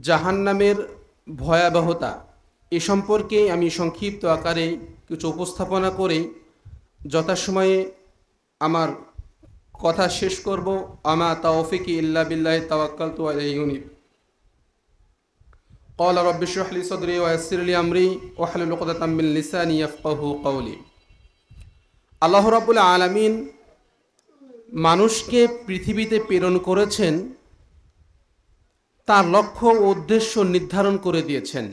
জাহান্নামের ভয়াবহতা এ সম্পর্কে আমি সংক্ষিপ্ত আকারে কিছু উপস্থাপনা করে যথাসময়ে আমার কথা শেষ করব। আমা তাওফিকি ইল্লা বিল্লাহি তাওয়াক্কালতু আলাইহি উনীব। ক্বালা রাব্বি ইশরাহ লি সাদরি ওয়া ইয়াসসির লি আমরি ওয়াহলুল উকদাতাম মিন লিসানি ইয়াফকাহু কওলি। আল্লাহ রাব্বুল আলামিন মানুষকে পৃথিবীতে প্রেরণ করেছেন, তার লক্ষ্য ও উদ্দেশ্য নির্ধারণ করে দিয়েছেন।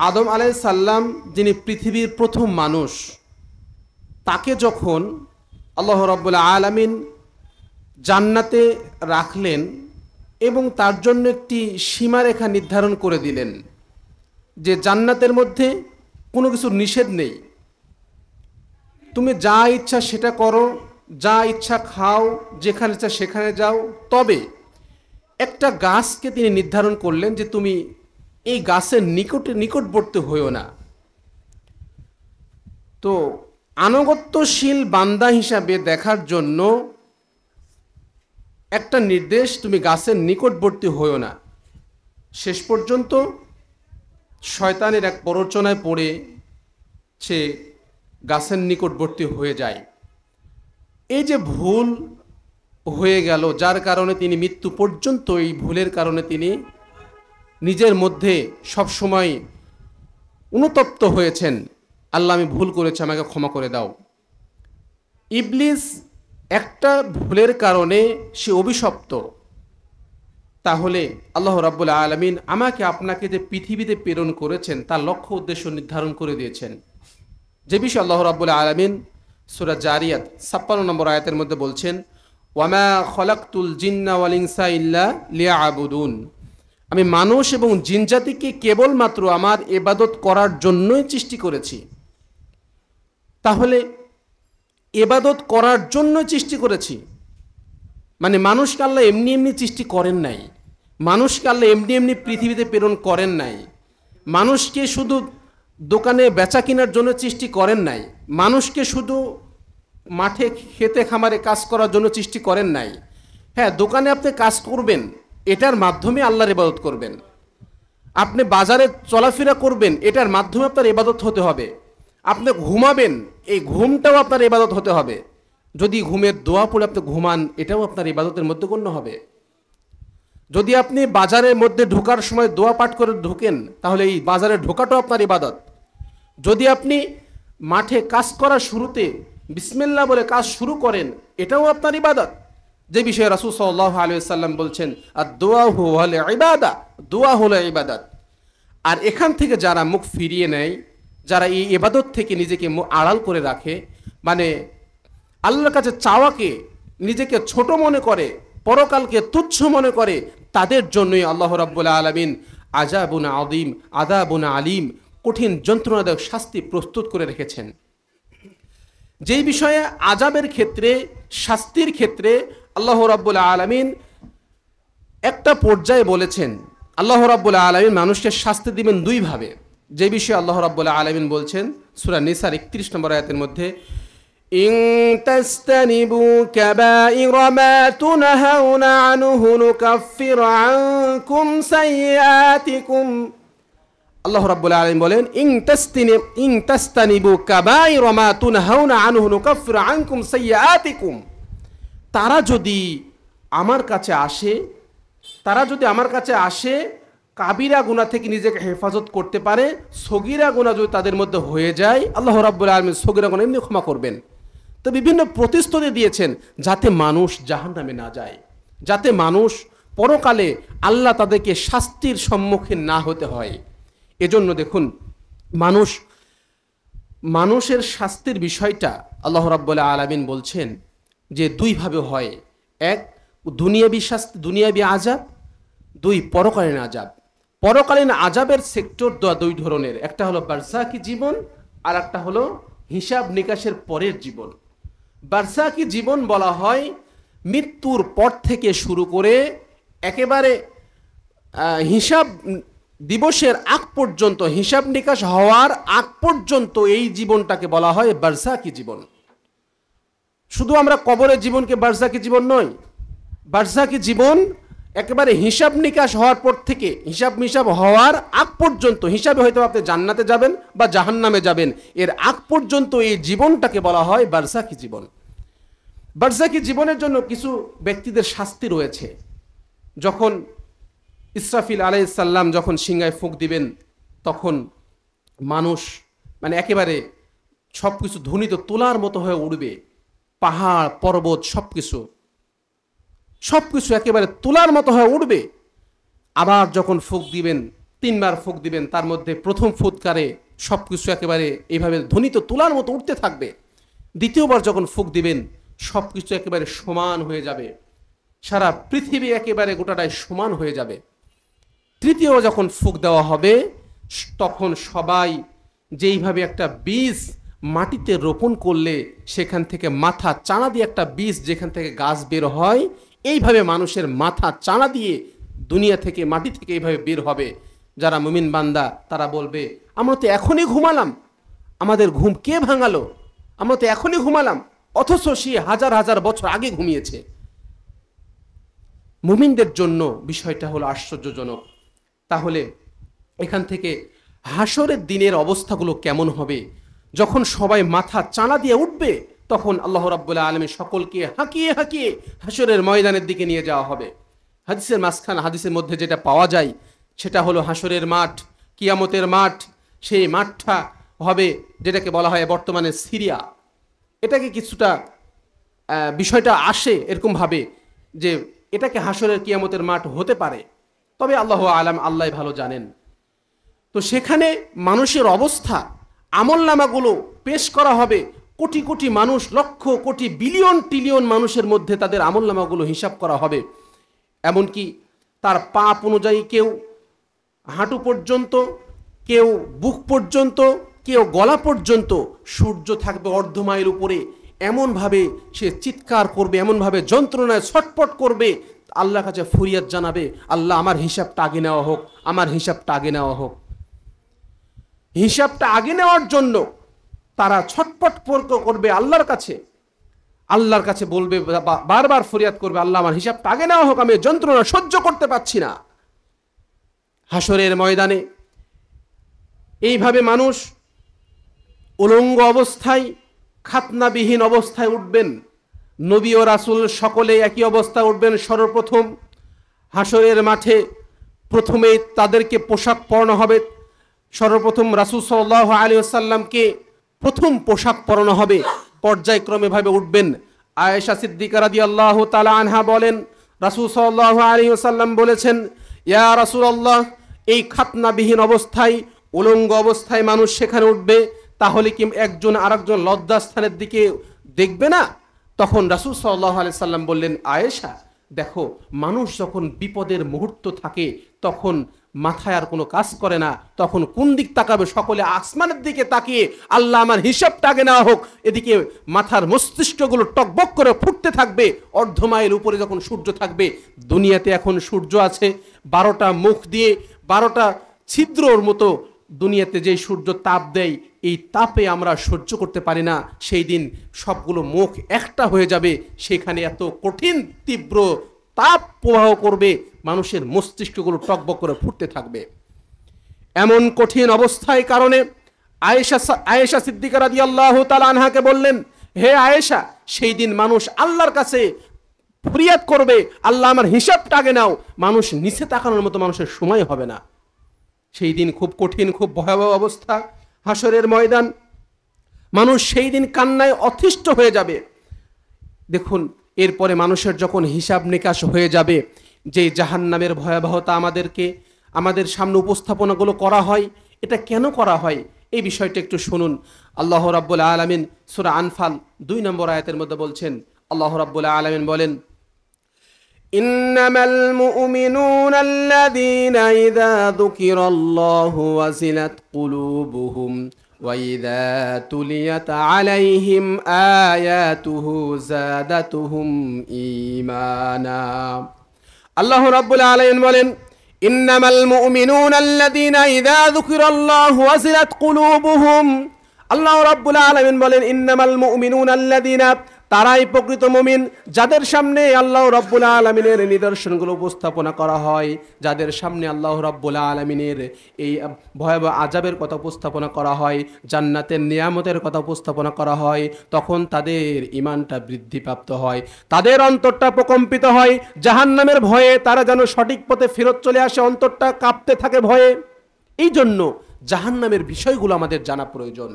আদম আলাইহিস সালাম যিনি পৃথিবীর প্রথম মানুষ, তাকে যখন আল্লাহ রাব্বুল আলামিন জান্নাতে রাখলেন এবং তার জন্য একটি সীমারেখা নির্ধারণ করে দিলেন যে জান্নাতের মধ্যে কোনো কিছুর নিষেধ নেই, তুমি যা ইচ্ছা সেটা করো, যা ইচ্ছা খাও, যেখানে ইচ্ছা সেখানে যাও। তবে একটা গাছকে তিনি নির্ধারণ করলেন যে তুমি এই গাছের নিকটবর্তী হইও না। তো আনুগত্যশীল বান্দা হিসাবে দেখার জন্য একটা নির্দেশ, তুমি গাছের নিকটবর্তী হইও না। শেষ পর্যন্ত শয়তানের এক প্ররোচনায় পড়ে সে গাছের নিকটবর্তী হয়ে যায়। এই যে ভুল হয়ে গেল, যার কারণে তিনি মৃত্যু পর্যন্ত এই ভুলের কারণে তিনি নিজের মধ্যে সবসময় অনুতপ্ত হয়েছেন, আল্লাহ আমি ভুল করেছি, আমাকে ক্ষমা করে দাও। ইবলিস একটা ভুলের কারণে সে অভিশপ্ত। তাহলে আল্লাহ রাব্বুল আলামিন আমাকে আপনাকে যে পৃথিবীতে প্রেরণ করেছেন তার লক্ষ্য উদ্দেশ্য নির্ধারণ করে দিয়েছেন, যে বিষয়ে আল্লাহ রাব্বুল আলামিন সূরা জারিয়াত ৫৬ নম্বর আয়াতের মধ্যে বলছেন, ওয়ামা খলাকতুল জিন্না ওয়াল ইনসা ইল্লা লিয়াবুদুন। আমি মানুষ এবং জিন জাতিকে কেবলমাত্র আমার ইবাদত করার জন্যই সৃষ্টি করেছি। তাহলে ইবাদত করার জন্য সৃষ্টি করেছি মানে মানুষকে আল্লাহ এমনি এমনি সৃষ্টি করেন নাই, মানুষকে আল্লাহ এমনি এমনি পৃথিবীতে প্রেরণ করেন নাই, মানুষকে শুধু দোকানে বেচা কেনার জন্য সৃষ্টি করেন নাই, মানুষকে শুধু মাঠে খেতে খামারে কাজ করার জন্য সৃষ্টি করেন নাই। হ্যাঁ, দোকানে আপনি কাজ করবেন, এটার মাধ্যমে আল্লাহর ইবাদত করবেন। আপনি বাজারে চলাফেরা করবেন, এটার মাধ্যমে আপনার ইবাদত হতে হবে। আপনি ঘুমাবেন, এই ঘুমটাও আপনার ইবাদত হতে হবে। যদি ঘুমের দোয়া পড়ে আপনি ঘুমান, এটাও আপনার ইবাদতের মধ্যে গণ্য হবে। যদি আপনি বাজারের মধ্যে ঢোকার সময় দোয়া পাঠ করে ঢোকেন, তাহলে এই বাজারে ঢোকাটাও আপনার ইবাদত। যদি আপনি মাঠে কাজ করার শুরুতে বিসমিল্লাহ বলে কাজ শুরু করেন, এটাও আপনার ইবাদত। যে বিষয়ে রাসূল সাল্লাল্লাহু আলাইহি ওয়াসাল্লাম বলছেন, আদ-দুআ হুয়াল ইবাদা, দোয়া হলো ইবাদত। আর এখান থেকে যারা মুখ ফিরিয়ে নেয়, যারা এই ইবাদত থেকে নিজেকে আড়াল করে রাখে, মানে আল্লাহর কাছে চাওয়াকে নিজেকে ছোট মনে করে, পরকালকে তুচ্ছ মনে করে, তাদের জন্যই আল্লাহ রাব্বুল আলামিন আযাবুন আযীম, আযাবুন আলীম, কঠিন যন্ত্রণাদায়ক শাস্তি প্রস্তুত করে রেখেছেন। যেই বিষয়ে আযাবের ক্ষেত্রে, শাস্তির ক্ষেত্রে আল্লাহ রাব্বুল আলামিন একটা পর্যায়ে বলেছেন, আল্লাহ রাব্বুল আলামিন মানুষকে শাস্তি দিবেন দুই ভাবে। যে বিষয়ে আল্লাহ রাব্বুল আলামিন বলছেন সূরা নিসার ৩১ নম্বর আয়াতের মধ্যে, ইন তাসতানিবু কাবাইরা মা তুনহাউনা আনহু নুকাফির আনকুম সাইয়্যাতিকুম। আল্লাহ রাব্বুল আলামিন বলেন, ইন তাসতানিবু কাবাইরা মা তুনহাউনা আনহু নুকাফির আনকুম সাইয়্যাতিকুম। তারা যদি আমার কাছে আসে, কাবিরা গুনাহ থেকে নিজেকে হেফাজত করতে পারে, সগীরা গুনাহ যদি তাদের মধ্যে হয়ে যায়, আল্লাহ রাব্বুল আলামিন সগীরা গুনাহ এমনি ক্ষমা করবেন। তো বিভিন্ন প্রতিশ্রুতি দিয়েছেন যাতে মানুষ জাহান্নামে না যায়, যাতে মানুষ পরকালে আল্লাহ তাদেরকে শাস্তির সম্মুখীন না হতে হয়। এজন্য দেখুন, মানুষের শাস্তির বিষয়টা আল্লাহ রাব্বুল আলামিন বলছেন যে দুইভাবে হয়। এক, দুনিয়াবী শাস্তি, দুনিয়াবী আযাব। দুই, পরকালীন আযাব। পরকালীন আযাবের সেক্টর দুই ধরনের, একটা হলো বারযাকি জীবন, আর একটা হলো হিসাব নিকাশের পরের জীবন। বারযাকি জীবন বলা হয় মৃত্যুর পর থেকে শুরু করে একেবারে হিসাব দিবসের আগ পর্যন্ত, হিসাব নিকাশ হওয়ার আগ পর্যন্ত এই জীবনটাকে বলা হয় বারযাকি জীবন। শুধু আমরা কবরের জীবনকে বারযাকি জীবন নয়, বারযাকি জীবন একেবারে হিসাব নিকাশ হওয়ার পর থেকে হিসাব হওয়ার আগ পর্যন্ত, হিসাবে হয়তো আপনি জান্নাতে যাবেন বা জাহান্নামে যাবেন, এর আগ পর্যন্ত এই জীবনটাকে বলা হয় বারজাখি জীবন। বারজাখি জীবনের জন্য কিছু ব্যক্তিদের শাস্তি রয়েছে। যখন ইসরাফিল আলাইহিস সালাম যখন সিংহায় ফুঁক দিবেন, তখন মানুষ মানে একেবারে সব কিছু ধ্বনিত তোলার মতো হয়ে উঠবে। পাহাড় পর্বত সব কিছু একেবারে তোলার মতো হয়ে উঠবে। আবার যখন ফুঁক দিবেন, 3 বার ফুঁক দিবেন, তার মধ্যে প্রথম ফুৎকারে সব কিছু একেবারে এইভাবে ধ্বনিত তোলার মতো উঠতে থাকবে। দ্বিতীয়বার যখন ফুঁক দিবেন, সব কিছু একেবারে সমান হয়ে যাবে, সারা পৃথিবী একেবারে গোটাটাই সমান হয়ে যাবে। তৃতীয় যখন ফুঁক দেওয়া হবে, তখন সবাই যেইভাবে একটা বীজ মাটিতে রোপণ করলে সেখান থেকে মাথা চানা দিয়ে একটা বীজ যেখান থেকে গাছ বের হয়, এইভাবে মানুষের মাথা চানা দিয়ে দুনিয়া থেকে, মাটি থেকে এইভাবে বের হবে। যারা মুমিন বান্দা তারা বলবে, আমরা তো এখনই ঘুমালাম, আমাদের ঘুম কে ভাঙালো? আমরা তো এখনই ঘুমালাম, অথচ সে হাজার হাজার বছর আগে ঘুমিয়েছে। মুমিনদের জন্য বিষয়টা হলো আশ্চর্যজনক। তাহলে এখান থেকে হাসরের দিনের অবস্থাগুলো কেমন হবে? যখন সবাই মাথা চানা দিয়ে উঠবে, তখন আল্লাহ রাব্বুল আলামিন সকলকে হাঁকিয়ে হাঁকিয়ে হাসরের ময়দানের দিকে নিয়ে যাওয়া হবে। হাদিসের মধ্যে যেটা পাওয়া যায় সেটা হলো হাসরের মাঠ, কিয়ামতের মাঠ। সেই মাঠটা হবে যেটাকে বলা হয় বর্তমানে সিরিয়া। এটাকে কিছুটা বিষয়টা আসে এরকমভাবে যে এটাকে হাসরের কিয়ামতের মাঠ হতে পারে, তবে আল্লাহ আলাম, আল্লাহ ভালো জানেন। তো সেখানে মানুষের অবস্থা, আমলনামাগুলো পেশ করা হবে। কোটি কোটি মানুষ, লক্ষ কোটি বিলিয়ন ট্রিলিয়ন মানুষের মধ্যে তাদের আমলনামাগুলো হিসাব করা হবে। এমনকি তার পাপ অনুযায়ী কেউ হাঁটু পর্যন্ত, কেউ বুক পর্যন্ত, কেউ গলা পর্যন্ত, সূর্য থাকবে অর্ধমাইল উপরে। এমনভাবে সে চিৎকার করবে, এমনভাবে যন্ত্রণায় ছটপট করবে, আল্লাহর কাছে ফরিয়াদ জানাবে, আল্লাহ আমার হিসাবটা আগে নেওয়া হোক, আমার হিসাবটা আগে নেওয়া হোক। হিসাবটা আগে নেওয়ার জন্য তারা ছটপট করবে আল্লাহর কাছে। আল্লাহর কাছে বলবে, বারবার ফরিয়াদ করবে, আল্লাহ আমার হিসাবটা আগে নেওয়া হোক, আমি যন্ত্রণা সহ্য করতে পারছি না। হাসরের ময়দানে এইভাবে মানুষ উলঙ্গ অবস্থায়, খাতনাবিহীন অবস্থায় উঠবেন। নবী ও রাসূল সকলে একই অবস্থায় উঠবেন। সর্বপ্রথম হাসরের মাঠে প্রথমেই তাদেরকে পোশাক পরানো হবে। সর্বপ্রথম রাসূল সাল্লাল্লাহু আলাইহি ওয়াসাল্লামকে প্রথম পোশাক পরানো হবে। পর্যায়ক্রমে ভাবে উঠবেন। আয়েশা সিদ্দিকা রাদিয়াল্লাহু তাআলা আনহা বলেন, রাসূল সাল্লাল্লাহু আলাইহি ওয়াসাল্লাম বলেছেন, ইয়া রাসূলুল্লাহ, এই খাতনাবিহীন অবস্থায়, উলঙ্গ অবস্থায় মানুষ সেখানে উঠবে, তাহলে কি একজন আরেকজন লজ্জাস্থানের দিকে দেখবে না? তখন রাসূল সাল্লাল্লাহু আলাইহি সাল্লাম বললেন, আয়েশা, দেখো, মানুষ যখন বিপদের মুহূর্ত থাকে তখন মাথায় আর কোনো কাজ করে না, তখন কোন দিক তাকাবে? সকলে আসমানের দিকে তাকিয়ে আল্লাহ আমার হিসাবটা আগে নেওয়া হোক। এদিকে মাথার মস্তিষ্কগুলো টকবক করে ফুটতে থাকবে। অর্ধমাইল উপরে যখন সূর্য থাকবে, দুনিয়াতে এখন সূর্য আছে 12টা মুখ দিয়ে, 12টা ছিদ্রর মতো দুনিয়াতে যেই সূর্য তাপ দেয়, এই তাপে আমরা সহ্য করতে পারি না। সেই দিন সবগুলো মুখ একটা হয়ে যাবে, সেখানে এত কঠিন তীব্র তাপ প্রবাহ করবে, মানুষের মস্তিষ্কগুলো টকবক করে ফুটতে থাকবে। এমন কঠিন অবস্থায় কারণে আয়েশা সিদ্দিকা রাদিয়াল্লাহু তাআলা আনহাকে বললেন, হে আয়েশা, সেই দিন মানুষ আল্লাহর কাছে ফরিয়াদ করবে, আল্লাহ আমার হিসাবটা আগে নাও। মানুষ নিচে তাকানোর মতো মানুষের সময় হবে না। সেই দিন খুব কঠিন, খুব ভয়াবহ অবস্থা হাসরের ময়দান। মানুষ সেই দিন কান্নায় অতিষ্ঠ হয়ে যাবে। দেখুন, এরপরে মানুষের যখন হিসাব নিকাশ হয়ে যাবে, যে জাহান্নামের ভয়াবহতা আমাদের সামনে উপস্থাপনাগুলো করা হয়, এটা কেন করা হয় এই বিষয়টা একটু শুনুন। আল্লাহ রাব্বুল আলামিন সূরা আনফাল 2 নম্বর আয়াতের মধ্যে বলছেন, আল্লাহ রাব্বুল আলামিন বলেন, ইন্নামাল মুমিনুনা আল্লাযীনা ইযা যুকিরাল্লাহু ওয়াজিলাত কুলুবুহুম ওয়া ইযা তুলিয়াত আলাইহিম আয়াতুহু যাদাতুহুম ঈমানা। আল্লাহ রাব্বুল আলামিন বলেন, ইন্নামাল মুমিনুনা আল্লাযীনা ইযা যুকিরাল্লাহু ওয়াজিলাত কুলুবুহুম। আল্লাহ রাব্বুল আলামিন বলেন, ইন্নামাল মুমিনুনা আল্লাযীনা, তারাই প্রকৃত মুমিন, যাদের সামনে আল্লাহ রাব্বুল আলামিনের নিদর্শনগুলো উপস্থাপনা করা হয়, যাদের সামনে আল্লাহ রাব্বুল আলামিনের এই ভয়াবহ আযাবের কথা উপস্থাপনা করা হয়, জান্নাতের নিয়ামতের কথা উপস্থাপনা করা হয়, তখন তাদের ঈমানটা বৃদ্ধিপ্রাপ্ত হয়, তাদের অন্তরটা প্রকম্পিত হয়। জাহান্নামের ভয়ে তারা যেন সঠিক পথে ফেরত চলে আসে, অন্তরটা কাঁপতে থাকে ভয়ে। এই জন্য জাহান্নামের বিষয়গুলো আমাদের জানা প্রয়োজন।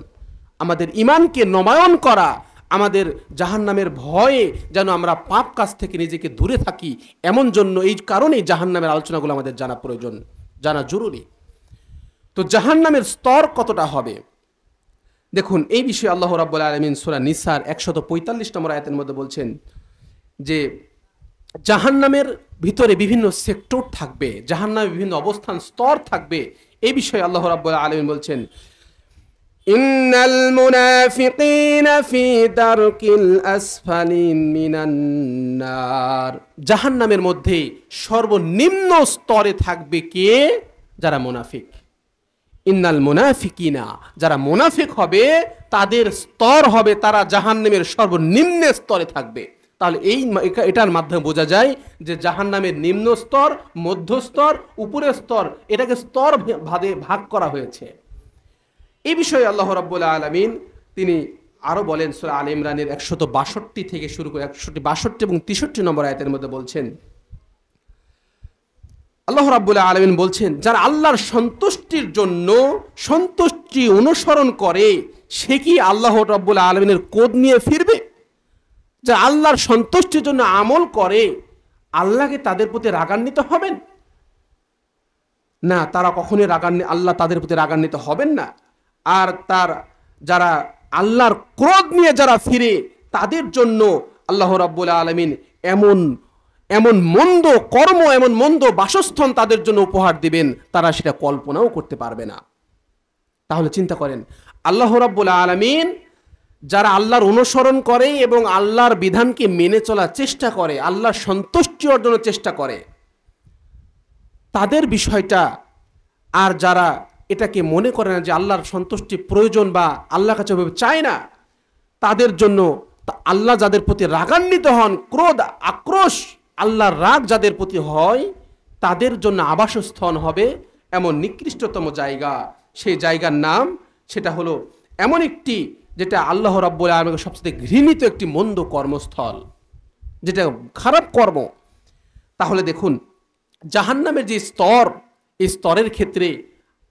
আমাদের ঈমানকে নবায়ন করা, আমাদের জাহান্নামের ভয়ে যেন আমরা পাপ কাজ থেকে নিজেকে দূরে থাকি, এমন জন্য এই কারণেই জাহান্নামের আলোচনাগুলো আমাদের জানা প্রয়োজন, জানা জরুরি। তো জাহান্নামের স্তর কতটা হবে দেখুন, এই বিষয়ে আল্লাহ রাব্বুল আলামিন সূরা নিসার 145 নম্বর আয়াতের মধ্যে বলছেন যে জাহান্নামের ভিতরে বিভিন্ন সেক্টর থাকবে, জাহান্নামের বিভিন্ন অবস্থান স্তর থাকবে। এই বিষয়ে আল্লাহ রাব্বুল আলামিন বলছেন, ইন্নাল মুনাফিকিনা ফি দারকিল আসফালি মিনান নার। জাহান্নামের মধ্যে সর্বনিম্ন স্তরে থাকবে কে? যারা মুনাফিক। ইন্নাল মুনাফিকিনা, যারা মুনাফিক হবে তাদের স্তর হবে, তারা জাহান্নামের সর্বনিম্ন স্তরে থাকবে। তাহলে এটার মাধ্যমে বোঝা যায় যে জাহান্নামের নিম্ন স্তর, মধ্যস্তর, উপরের স্তর, এটাকে স্তর ভাগ করা হয়েছে। এই বিষয়ে আল্লাহ রাব্বুল আলামিন তিনি আরো বলেন সূরা আলে ইমরানের 162 থেকে শুরু করে 162 এবং 63 নম্বর আয়াতের মধ্যে বলছেন, আল্লাহ রাব্বুল আলামিন বলছেন, যারা আল্লাহর সন্তুষ্টির জন্য সন্তুষ্টি অনুসরণ করে সে কি আল্লাহ রাব্বুল আলামিনের কোদ নিয়ে ফিরবে? যারা আল্লাহর সন্তুষ্টির জন্য আমল করে, আল্লাহকে তাদের প্রতি রাগান্বিত হবেন না, তারা কখনোই আল্লাহ তাদের প্রতি রাগান্বিত হবেন না। আর যারা আল্লাহর ক্রোধ নিয়ে যারা ফিরে, তাদের জন্য আল্লাহ রাব্বুল আলামিন এমন মন্দ কর্ম, এমন মন্দ বাসস্থান তাদের জন্য উপহার দিবেন, তারা সেটা কল্পনাও করতে পারবে না। তাহলে চিন্তা করেন, আল্লাহ রাব্বুল আলামিন যারা আল্লাহর অনুসরণ করে এবং আল্লাহর বিধানকে মেনে চলার চেষ্টা করে, আল্লাহর সন্তুষ্টি অর্জনের চেষ্টা করে, তাদের বিষয়টা, আর যারা এটাকে মনে করে না যে আল্লাহর সন্তুষ্টি প্রয়োজন বা আল্লাহর কাছে চায় না, তাদের জন্য আল্লাহ যাদের প্রতি রাগান্বিত হন, ক্রোধ আক্রোশ আল্লাহর রাগ যাদের প্রতি হয়, তাদের জন্য আবাসস্থল হবে এমন নিকৃষ্টতম জায়গা। সেই জায়গার নাম সেটা হলো এমন একটি, যেটা আল্লাহ রাব্বুল আলামিনের সবচেয়ে ঘৃণিত একটি মন্দ কর্মস্থল, যেটা খারাপ কর্ম। তাহলে দেখুন, জাহান্নামের যে স্তর, এই স্তরের ক্ষেত্রে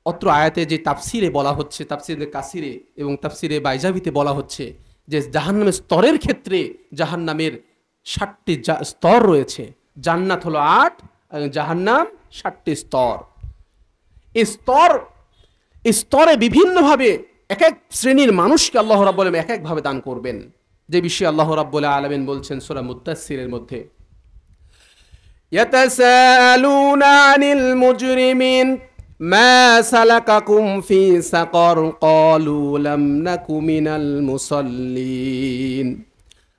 অত্র আয়াতে যে তাফসিরে বলা হচ্ছে, তাফসিরে কাসিরে এবং তাফসিরে বাইজাবিতে বলা হচ্ছে যে জাহান্নামের স্তরের ক্ষেত্রে জাহান্নামের 7টি স্তর রয়েছে। জান্নাত হলো 8, জাহান্নাম 7টি স্তর। এই স্তরে বিভিন্নভাবে এক এক শ্রেণীর মানুষকে আল্লাহ রাব্বুল আলামিন এক একভাবে দান করবেন, যে বিষয়ে আল্লাহ রাব্বুল আলামিন বলছেন সূরা মুদ্দাসসিরের মধ্যে, ইয়াতাসালুনা আনিল মুজরিমিন মা সালাকাকুম ফি সাকর ক্বালু লাম নাকু মিনাল মুসাল্লিন।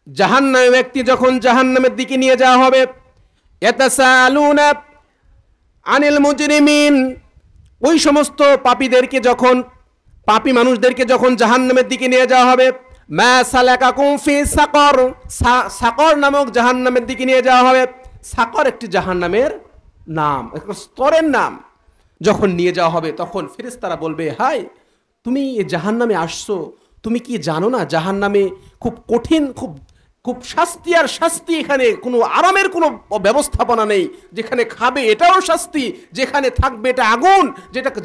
জাহান্নামী ব্যক্তি যখন জাহান্নামের দিকে নিয়ে যাওয়া হবে, ইয়াতাসালুনা আনিল মুজরিমিন, ওই সমস্ত পাপীদেরকে যখন, পাপী মানুষদেরকে যখন জাহান্নামের দিকে নিয়ে যাওয়া হবে, মা সালাকাকুম ফি সাকর, সাকর নামক জাহান্নামের দিকে নিয়ে যাওয়া হবে। সাকর একটি জাহান্নামের নাম, একটা স্তরের নাম। যখন নিয়ে যাওয়া হবে তখন ফেরেশতারা বলবে, হাই তুমি এই জাহান্নামে আসছো, তুমি কি জানো না জাহান্নামে খুব কঠিন, খুব শাস্তি আর শাস্তি, এখানে কোনো আরামের কোনো ব্যবস্থাপনা নেই। যেখানে খাবে এটাও শাস্তি, যেখানে থাকবে এটা আগুন,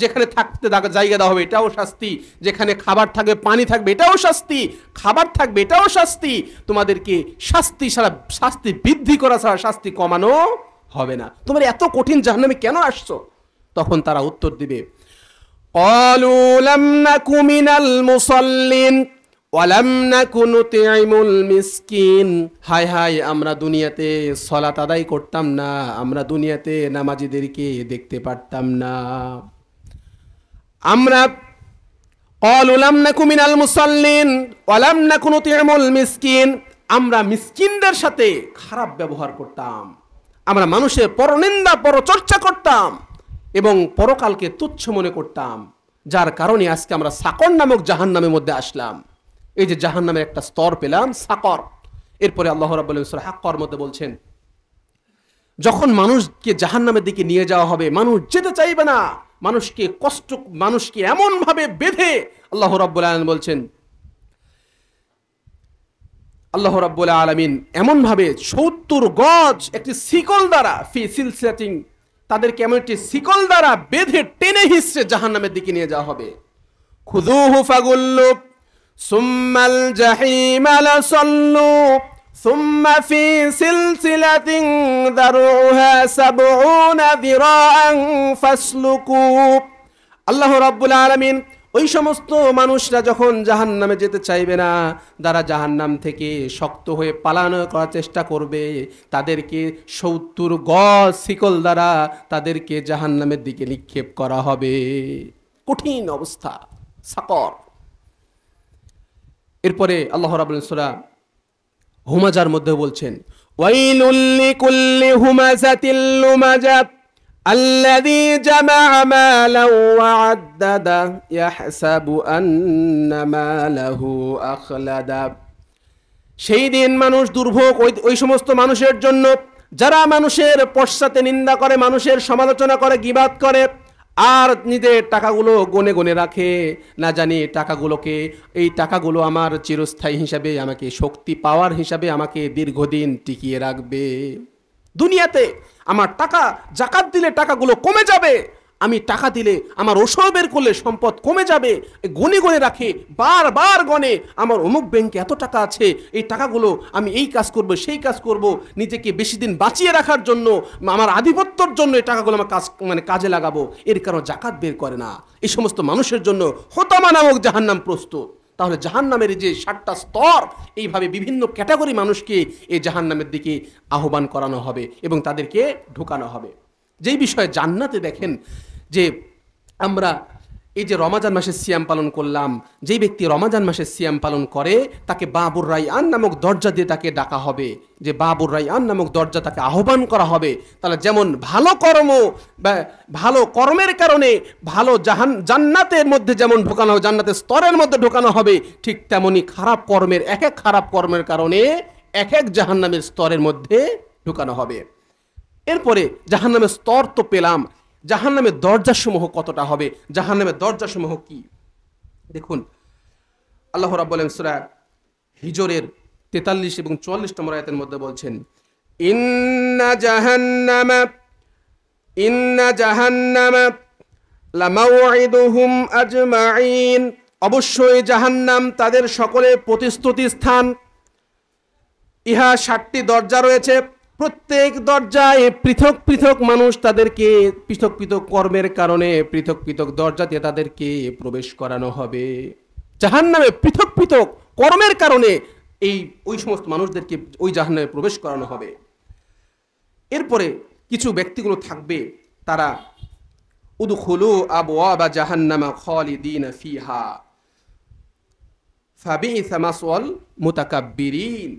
যেখানে থাকতে জায়গা দেওয়া হবে এটাও শাস্তি, যেখানে খাবার থাকবে পানি থাকবে এটাও শাস্তি, খাবার থাকবে এটাও শাস্তি। তোমাদেরকে শাস্তি বৃদ্ধি করা ছাড়া শাস্তি কমানো হবে না। তোমরা এত কঠিন জাহান্নামে কেন আসছো? তখন তারা উত্তর দিবে, ক্বালু লাম নাকু মিনাল মুসাল্লিন ওয়া লাম নাকু নুতি'মুল মিসকিন। হায় হায়, আমরা দুনিয়াতে সালাত আদায় করতাম না, আমরা দুনিয়াতে নামাজীদেরকে দেখতে পারতাম না। আমরা ক্বালু লাম নাকু মিনাল মুসাল্লিন ওয়া লাম নাকু নুতি'মুল মিসকিন, আমরা মিসকিনদের সাথে খারাপ ব্যবহার করতাম, আমরা মানুষের পরনিন্দা পরচর্চা করতাম এবং পরকালকে তুচ্ছ মনে করতাম, যার কারণে আজকে আমরা সাকর নামক জাহান্নামের মধ্যে আসলাম। এই যে জাহান্নামের একটা স্তর পেলাম সাকর, এরপরে আল্লাহ রাব্বুল আলামিন সূরা হাক্কার মধ্যে বলছেন, যখন মানুষকে জাহান্নামের দিকে নিয়ে যাওয়া হবে, মানুষ যেতে চাইবে না, মানুষকে এমন ভাবে বেঁধে আল্লাহ রাব্বুল আলামিন বলছেন, আল্লাহ রাব্বুল আলামিন এমন ভাবে 70 গজ একটি শিকল দ্বারা ফি সিলসিলাতিন, তাদেরকে এমন একটি শিকল দ্বারা বেঁধে টেনে হিঁচড়ে জাহান্নামের দিকে নিয়ে যাওয়া হবে। খুযুহু ফাগুল্লু সুম্মাল জাহিমা লাসাল্লু সুম্মা ফি সিলসিলাতিন দারুহা 70 যিরাআন ফাসলুকু। আল্লাহ রাব্বুল আলামিন ওই সমস্ত মানুষরা যখন জাহান্নামে যেতে চাইবে না, যারা জাহান্নাম থেকে শক্ত হয়ে পালানো করার চেষ্টা করবে, তাদেরকে 70 গজ শিকল দ্বারা তাদেরকে জাহান্নামের দিকে নিক্ষেপ করা হবে। কঠিন অবস্থা, সাকর। এরপরে আল্লাহ রাব্বুল আলামিন সূরা হুমাজার মধ্যে বলছেন, ওয়াইলুল লিকুল্লি হুমাযাতিল লুমাজা الذي جمع مالا وعدده يحسب أن ماله أخلده। সেই দিন মানুষ দুর্ভোগ ওই সমস্ত মানুষের জন্য যারা মানুষের পশ্চাতে নিন্দা করে, মানুষের সমালোচনা করে, গীবাত করে, আর নিজের টাকাগুলো গনে গনে রাখে, না জানি এই টাকাগুলো আমার চিরস্থায়ী হিসাবে, আমাকে শক্তি পাওয়ার হিসাবে আমাকে দীর্ঘদিন টিকিয়ে রাখবে। দুনিয়াতে আমার টাকা জাকাত দিলে টাকাগুলো কমে যাবে, আমি টাকা দিলে আমার ওসর বের করলে সম্পদ কমে যাবে, গনে গনে রাখে, বারবার গনে, আমার অমুক ব্যাংকে এত টাকা আছে, এই টাকাগুলো আমি এই কাজ করব, সেই কাজ করব, নিজেকে বেশি দিন বাঁচিয়ে রাখার জন্য, আমার আধিপত্যর জন্য এই টাকাগুলো আমার কাজে লাগাবো, এর কারণে জাকাত বের করে না। এই সমস্ত মানুষের জন্য হোতামা নামক জাহান্নাম প্রস্তুত। তাহলে জাহান্নামের যে 7টা স্তর, এইভাবে বিভিন্ন ক্যাটাগরি মানুষকে এই জাহান্নামের দিকে আহ্বান করানো হবে এবং তাদেরকে ঢোকানো হবে। যেই বিষয়ে জান্নাতে দেখেন যে আমরা এই যে রমাজান মাসে সিয়াম পালন করলাম, যেই ব্যক্তি রমাজান মাসে সিয়াম পালন করে তাকে বাবুর রাইয়ান নামক দরজা দিয়ে তাকে ডাকা হবে, যে বাবুর রাইয়ান নামক দরজা তাকে আহ্বান করা হবে। তাহলে যেমন ভালো কর্ম বা ভালো কর্মের কারণে ভালো জান্নাতের মধ্যে যেমন ঢোকানো হবে, জান্নাতের স্তরের মধ্যে ঢোকানো হবে, ঠিক তেমনি খারাপ কর্মের কারণে এক জাহান্নামের স্তরের মধ্যে ঢোকানো হবে। এরপরে জাহান্নামের স্তর তো পেলাম, জাহান্নামের দরজাসমূহ কতটা হবে, জাহান্নামের দরজাসমূহ কি? দেখুন, আল্লাহ রাব্বুল আলামিন সূরা হিজরের 43 এবং 44 নম্বর আয়াতের মধ্যে বলছেন, ইন্না জাহান্নামা লামাউইদুহুম আজমাইন। অবশ্যই জাহান্নাম তাদের সকলের প্রতিশ্রুতি স্থান। ইহা 7টি দরজা রয়েছে, প্রত্যেক দরজায় পৃথক পৃথক মানুষ, তাদেরকে পৃথক পৃথক কর্মের কারণে পৃথক পৃথক দরজা দিয়ে তাদেরকে প্রবেশ করানো হবে। জাহান্নামে পৃথক পৃথক কর্মের কারণে ওই সমস্ত মানুষদেরকে ওই জাহান্নামে প্রবেশ করানো হবে। এরপরে কিছু ব্যক্তিগুলো থাকবে, তারা উদখুলু আবওয়াবা জাহান্নামা খালিদিনা ফিহা ফাবিইসা মাসওয়াল মুতাকাব্বিরিন।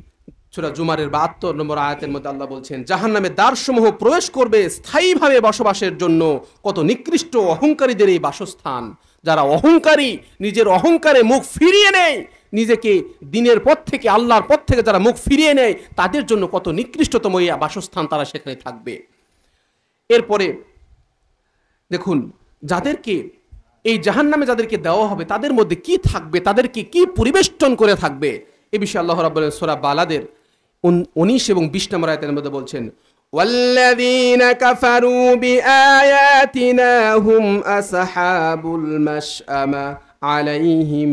সূরা জুমারের 72 নম্বর আয়াতের মধ্যে আল্লাহ বলছেন, জাহান্নামের দ্বারসমূহ প্রবেশ করবে স্থায়ীভাবে বসবাসের জন্য, কত নিকৃষ্ট অহংকারীদের এই বাসস্থান। যারা অহংকারী, নিজের অহংকারে মুখ ফিরিয়ে নেয়, নিজেকে দিনের পথ থেকে, আল্লাহর পথ থেকে যারা মুখ ফিরিয়ে নেয়, তাদের জন্য কত নিকৃষ্টতম এই বাসস্থান, তারা সেখানে থাকবে। এরপরে দেখুন, যাদেরকে এই জাহান্নামে যাদেরকে দেওয়া হবে তাদের মধ্যে কি থাকবে, তাদেরকে কি পরিবেষ্টন করে থাকবে, এ বিষয়ে আল্লাহ রাব্বুল আলামিন সূরা বালাদের 19 এবং 20 নম্বর আয়াতের মধ্যে বলছেন, ওয়াল্লাযীনা কাফারু বিআয়াতিনা হুম আসহাবুল মাশআমা আলাইহিম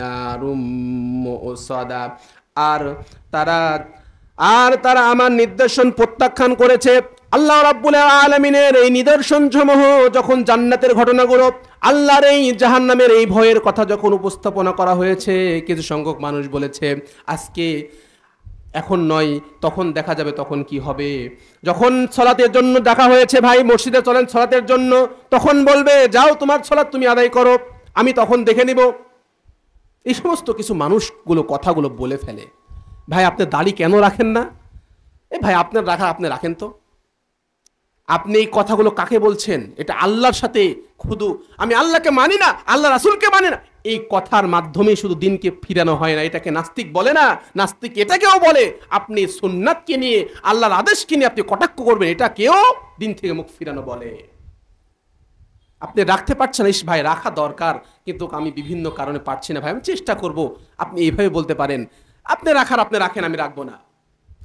নারুম মুসাদা। আর তারা আমার নির্দেশন প্রত্যাখ্যান করেছে। আল্লাহ রাব্বুল আলামিনের এই নিদর্শনসমূহ যখন জান্নাতের ঘটনাগুলো, আল্লাহর এই জাহান্নামের এই ভয়ের কথা যখন উপস্থাপনা করা হয়েছে, কিছু সংখ্যক মানুষ বলেছে আজকে, এখন নয়, তখন দেখা যাবে তখন কি হবে। যখন সালাতের জন্য ডাকা হয়েছে, ভাই মসজিদে চলেন সালাতের জন্য, তখন বলবে যাও তোমার সালাত তুমি আদায় করো, আমি তখন দেখে নিব। এই সমস্ত কিছু মানুষগুলো কথাগুলো বলে ফেলে। ভাই আপনি দাড়ি কেন রাখেন না? ভাই আপনার রাখা, আপনি রাখেন তো। আপনি এই কথাগুলো কাকে বলছেন? এটা আল্লাহর সাথে শুধু আমি আল্লাহকে মানি না, আল্লাহ রাসূলকে মানি না, এই কথার মাধ্যমে শুধু দিনকে ফিরানো হয় না। এটাকে নাস্তিক বলে না, নাস্তিক এটাকেও বলে আপনি সুন্নাতকে নিয়ে, আল্লাহর আদেশকে নিয়ে আপনি কটাক্ষ করবেন, এটাকেও দিন থেকে মুখ ফিরানো বলে। আপনি রাখতে পারছেন না, ইস ভাই রাখা দরকার, কিন্তু আমি বিভিন্ন কারণে পারছি না ভাই, আমি চেষ্টা করব। আপনি এইভাবে বলতে পারেন, আপনি রাখার আপনি রাখেন, আমি রাখবো না।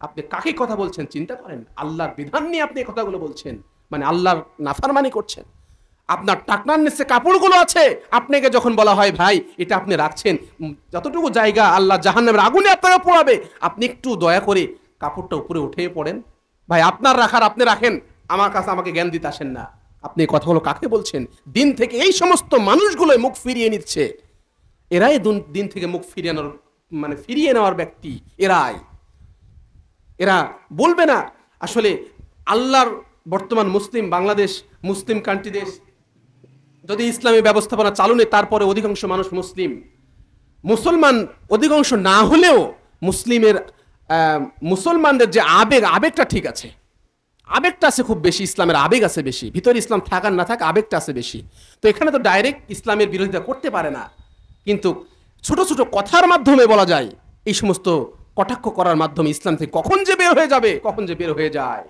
আপনি কাকে কথা বলছেন চিন্তা করেন। আল্লাহর বিধান নিয়ে আপনি এই কথাগুলো বলছেন, মানে আল্লাহর নাফরমানি করছেন। আপনার টাকনার নিচে কাপড়গুলো আছে, আপনাকে যখন বলা হয় ভাই এটা আপনি রাখছেন, যতটুকু জায়গা আল্লাহ জাহান্নামের আগুনে আপনাকে পোড়াবে, আপনি একটু দয়া করে কাপড়টা উপরে উঠে পড়েন। ভাই আপনার রাখার আপনি রাখেন, আমার কাছে আমাকে জ্ঞান দিতে আসেন না। আপনি এই কথাগুলো কাকে বলছেন? দিন থেকে এই সমস্ত মানুষগুলো মুখ ফিরিয়ে নিচ্ছে, এরাই দিন থেকে মুখ ফিরিয়ে মানে ফিরিয়ে নেওয়ার ব্যক্তি এরাই। এরা বলবে না আসলে আল্লাহর বর্তমান মুসলিম বাংলাদেশ মুসলিম কান্ট্রি দেশ, যদি ইসলামী ব্যবস্থাপনা চালু নেই, তারপরে অধিকাংশ মানুষ মুসলিম, মুসলমান অধিকাংশ না হলেও মুসলিমের মুসলমানদের যে আবেগটা ঠিক আছে, আবেগটা আছে খুব বেশি, ইসলামের আবেগ আছে বেশি, ভিতরে ইসলাম থাকার না থাকা আবেগটা আছে বেশি। তো এখানে তো ডাইরেক্ট ইসলামের বিরোধিতা করতে পারে না, কিন্তু ছোট ছোট কথার মাধ্যমে বলা যায়। এই সমস্ত কটাক্ষ করার মাধ্যমে ইসলাম থেকে কখন যে বের হয়ে যাবে, কখন যে বের হয়ে যায়।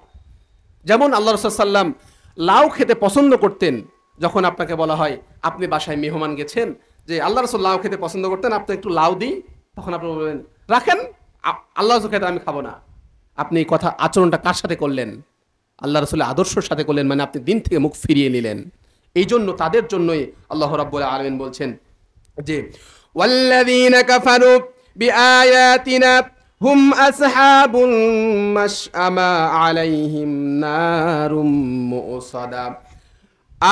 যেমন আল্লাহ রাসূল সাল্লাল্লাহু আলাইহি ওয়াসাল্লাম লাউ খেতে পছন্দ করতেন। যখন আপনাকে বলা হয় আপনি বাসায় মেহমান গেছেন, যে আল্লাহ রাসূল লাউ খেতে পছন্দ করতেন, আপনি একটু লাউ দিই, তখন আপনি বলবেন রাখেন, আল্লাহ রাসূল খেতে আমি খাবো না। আপনি এই কথা আচরণটা কার সাথে করলেন? আল্লাহ রাসূলের আদর্শের সাথে করলেন, মানে আপনি দিন থেকে মুখ ফিরিয়ে নিলেন। এই জন্য তাদের জন্যই আল্লাহ রাব্বুল আলামিন বলছেন যে ওয়াল্লাযীনা কাফারু বিআয়াতিনা হুম আসহাবুল মাশআমা আলাইহিম নারুম মুসাদা।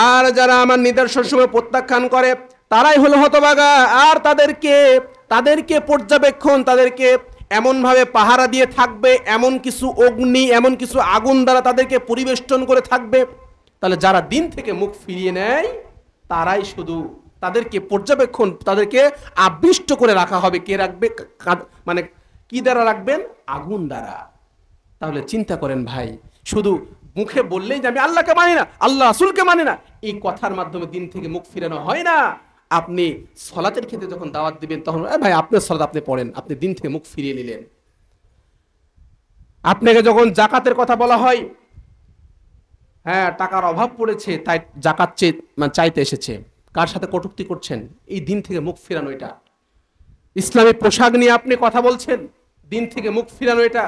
আর যারা আমার নিদর্শনসমূহ প্রত্যাখ্যান করে তারাই হলো হতভাগা। আর তাদেরকে পর্যবেক্ষণ, তাদেরকে এমনভাবে পাহারা দিয়ে থাকবে, এমন কিছু অগ্নি, এমন কিছু আগুন দ্বারা তাদেরকে পরিবেষ্টন করে থাকবে। তাহলে যারা দিন থেকে মুখ ফিরিয়ে নেয় তারাই শুধু, তাদেরকে পর্যবেক্ষণ, তাদেরকে আবিষ্ট করে রাখা হবে। কে রাখবে? মানে কি দ্বারা রাখবেন? আগুন দ্বারা। তাহলে চিন্তা করেন ভাই, শুধু মুখে বললেই যে আমি আল্লাহকে মানি না, আল্লাহ রাসূলকে মানি না, এই কথার মাধ্যমে দিন থেকে মুখ ফিরানো হয় না। আপনি সলাতের ক্ষেত্রে যখন দাওয়াত দিবেন তখন ভাই আপনার সলাত আপনি পড়েন, আপনি দিন থেকে মুখ ফিরিয়ে নিলেন। আপনাকে যখন জাকাতের কথা বলা হয়, হ্যাঁ টাকার অভাব পড়েছে তাই জাকাত চাইতে এসেছে, কার সাথে কটূক্তি করছেন? এই দিন থেকে মুখ ফিরানো এটা। ইসলামী পোশাক নিয়ে আপনি কথা বলছেন, দিন থেকে মুখ ফিরানো এটা।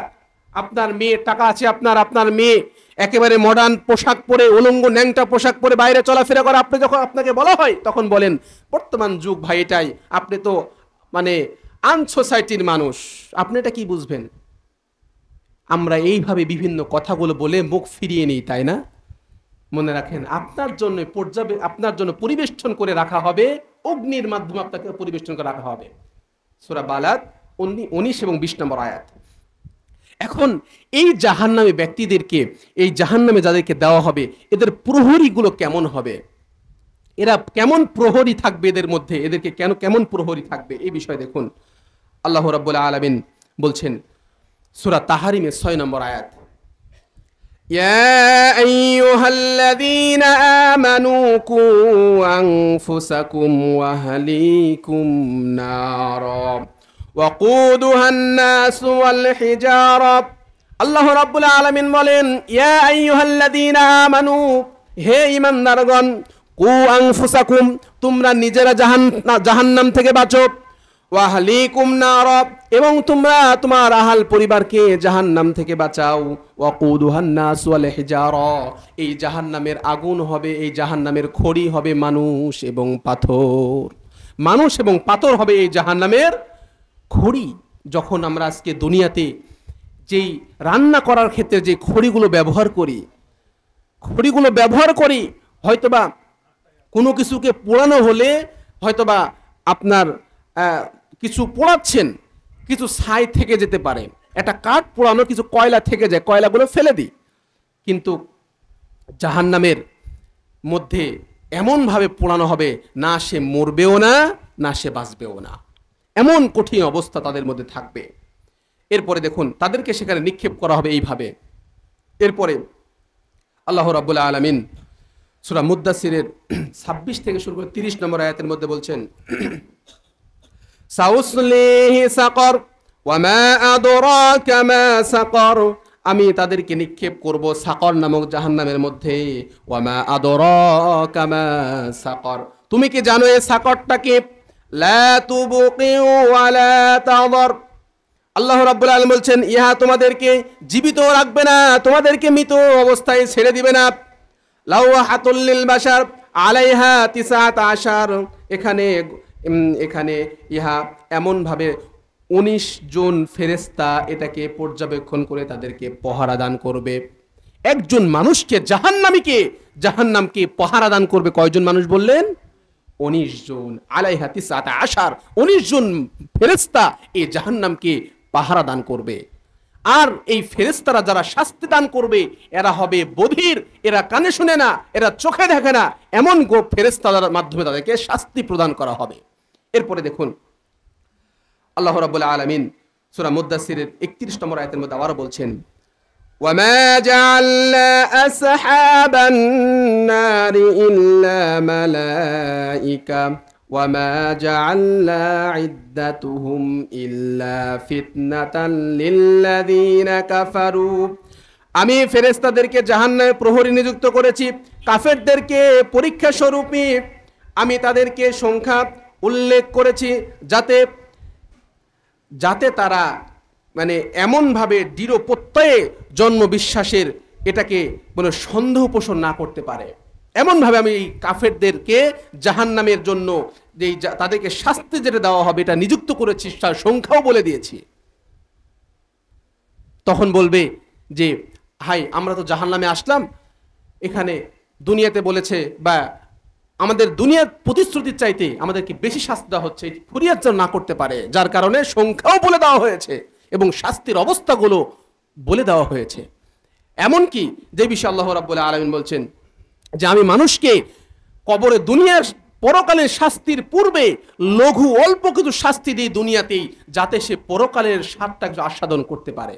আপনার মেয়ে টাকা আছে, আপনার মেয়ে একেবারে মডার্ন পোশাক পরে, উলঙ্গ ন্যাংটা পোশাক পরে বাইরে চলাফেরা করে, আপনি যখন আপনাকে বলা হয় তখন বলেন বর্তমান যুগ ভাই এটাই, আপনি তো মানে আনসোসাইটির মানুষ, আপনি এটা কি বুঝবেন? আমরা এইভাবে বিভিন্ন কথাগুলো বলে মুখ ফিরিয়ে নিই, তাই না? মনে রাখেন আপনার জন্য পরিবেষ্টন করে রাখা হবে, অগ্নির মাধ্যমে আপনাকে পরিবেষ্টন করে রাখা হবে। সূরা বালাদ 19 এবং 20 নম্বর আয়াত। এখন এই জাহান্নামী ব্যক্তিদেরকে, এই জাহান্নামে যাদেরকে দেওয়া হবে, এদের প্রহরীগুলো কেমন হবে? এরা কেমন প্রহরী থাকবে এদের মধ্যে? এদেরকে কেমন প্রহরী থাকবে এই বিষয়ে দেখুন। আল্লাহ রাব্বুল আলামিন বলছেন সূরা তাহরিমের 6 নম্বর আয়াত, ইয়া আইয়ুহাল্লাযীনা আমানু কু আনফুসাকুম ওয়া আহলিকুম নারা ওয়াকুদুহান নাস ওয়াল হিজারা। আল্লাহ রাব্বুল আলামিন বলেন ইয়া আইয়ুহাল্লাযীনা আমানু, হে ঈমানদারগণ, কু আনফুসাকুম, তোমরা নিজেরা জাহান্নাম থেকে বাঁচো, ওয়া আহলিকুম নারা, এবং তোমরা তোমার আহাল পরিবারকে জাহান্নাম থেকে বাঁচাও। ওয়াকুদুহান নাস ওয়াল হিজারা, এই জাহান্নামের আগুন হবে, এই জাহান্নামের খড়ি হবে মানুষ এবং পাথর। মানুষ এবং পাথর হবে এই জাহান্নামের খড়ি। যখন আমরা আজকে দুনিয়াতে যেই রান্না করার ক্ষেত্রে যে খড়িগুলো ব্যবহার করি, হয়তোবা কোনো কিছুকে পোড়ানো হলে হয়তোবা আপনার কিছু পোড়াচ্ছেন, কিছু ছাই থেকে যেতে পারে, একটা কাঠ পোড়ানো কিছু কয়লা থেকে যায়, কয়লাগুলো ফেলে দিই। কিন্তু জাহান্নামের মধ্যে এমনভাবে পোড়ানো হবে, না সে মরবেও না, না সে বাঁচবেও না, এমন কঠিন অবস্থা তাদের মধ্যে থাকবে। এরপরে দেখুন তাদেরকে সেখানে নিক্ষেপ করা হবে এইভাবে। এরপরে আল্লাহ রাব্বুল আলামিন সূরা মুদ্দাসসিরের 26 থেকে শুরু করে 30 নম্বর আয়াতের মধ্যে বলছেন, সাউসলিহি সাকর ওয়া মা আদরাকা মা সাকর, আমি তাদেরকে নিক্ষেপ করব সাকর নামক জাহান্নামের মধ্যে। ওয়া মা আদরাকা মা সাকর, তুমি কি জানো এই সাকরটা কি? লা তুবকি ওয়া লা তাদর, আল্লাহ রাব্বুল আলামিন বলছেন ইহা তোমাদেরকে জীবিত রাখবে না, তোমাদেরকে মৃত অবস্থায় ছেড়ে দিবে না। লাওহাতুল লিল বাশার আলাইহা 19, এখানে ইহা এমন ভাবে 19 জন ফেরেশতা এটাকে পর্যবেক্ষণ করে তাদেরকে পহরা দান করবে। একজন মানুষকে জাহান্নামকে পহরা দান করবে কয়জন মানুষ বললেন? 19 জন। আলাইহা 19, 19 জন ফেরেশতা এই জাহান্নামকে পাহারা দান করবে। আর এই ফেরেশতারা যারা শাস্তি দান করবে এরা হবে বধির, এরা কানে শুনে না, এরা চোখে দেখে না, এমন ফেরেশতাদের মাধ্যমে তাদেরকে শাস্তি প্রদান করা হবে। এরপরে দেখুন আল্লাহ রাব্বুল আলামিন সূরা মুদ্দাসসিরের 31 নম্বর আয়াতের মধ্যে আবারো বলছেন, ওয়ামা জাআলনা আসহাবান নারি ইল্লা মালাইকা ওয়ামা জাআলনা ইদ্দাতুহুম ইল্লা ফিতনাতান লিল্লাযিনা কাফারু, আমি ফেরেশতাদেরকে জাহান্নামে প্রহরী নিযুক্ত করেছি, কাফেরদেরকে পরীক্ষা স্বরূপে আমি তাদেরকে সংখ্যা উল্লেখ করেছি যাতে তারা মানে এমনভাবে দৃঢ় প্রত্যয়ে জন্ম বিশ্বাসের এটাকে কোনো সন্দেহ পোষণ না করতে পারে। এমনভাবে আমি এই কাফেরদেরকে জাহান্নামের জন্য যেই তাদেরকে শাস্তি যেটা দেওয়া হবে এটা নিযুক্ত করেছি, তার সংখ্যাও বলে দিয়েছি। তখন বলবে যে হাই, আমরা তো জাহান্নামে আসলাম, এখানে দুনিয়াতে বলেছে বা আমাদের দুনিয়ার প্রতিশ্রুতির চাইতে আমাদেরকে বেশি শাস্তি দেওয়া হচ্ছে, ফরিয়াদ যেন না করতে পারে, যার কারণে সংখ্যাও বলে দেওয়া হয়েছে এবং শাস্তির অবস্থাগুলো বলে দেওয়া হয়েছে। এমনকি যে বিষয়ে আল্লাহ রাব্বুল আলামিন বলছেন যে আমি মানুষকে কবরে দুনিয়ার পরকালের শাস্তির পূর্বে লঘু অল্প কিছু শাস্তি দিই দুনিয়াতেই, যাতে সে পরকালের স্বাদটা আস্বাদন করতে পারে।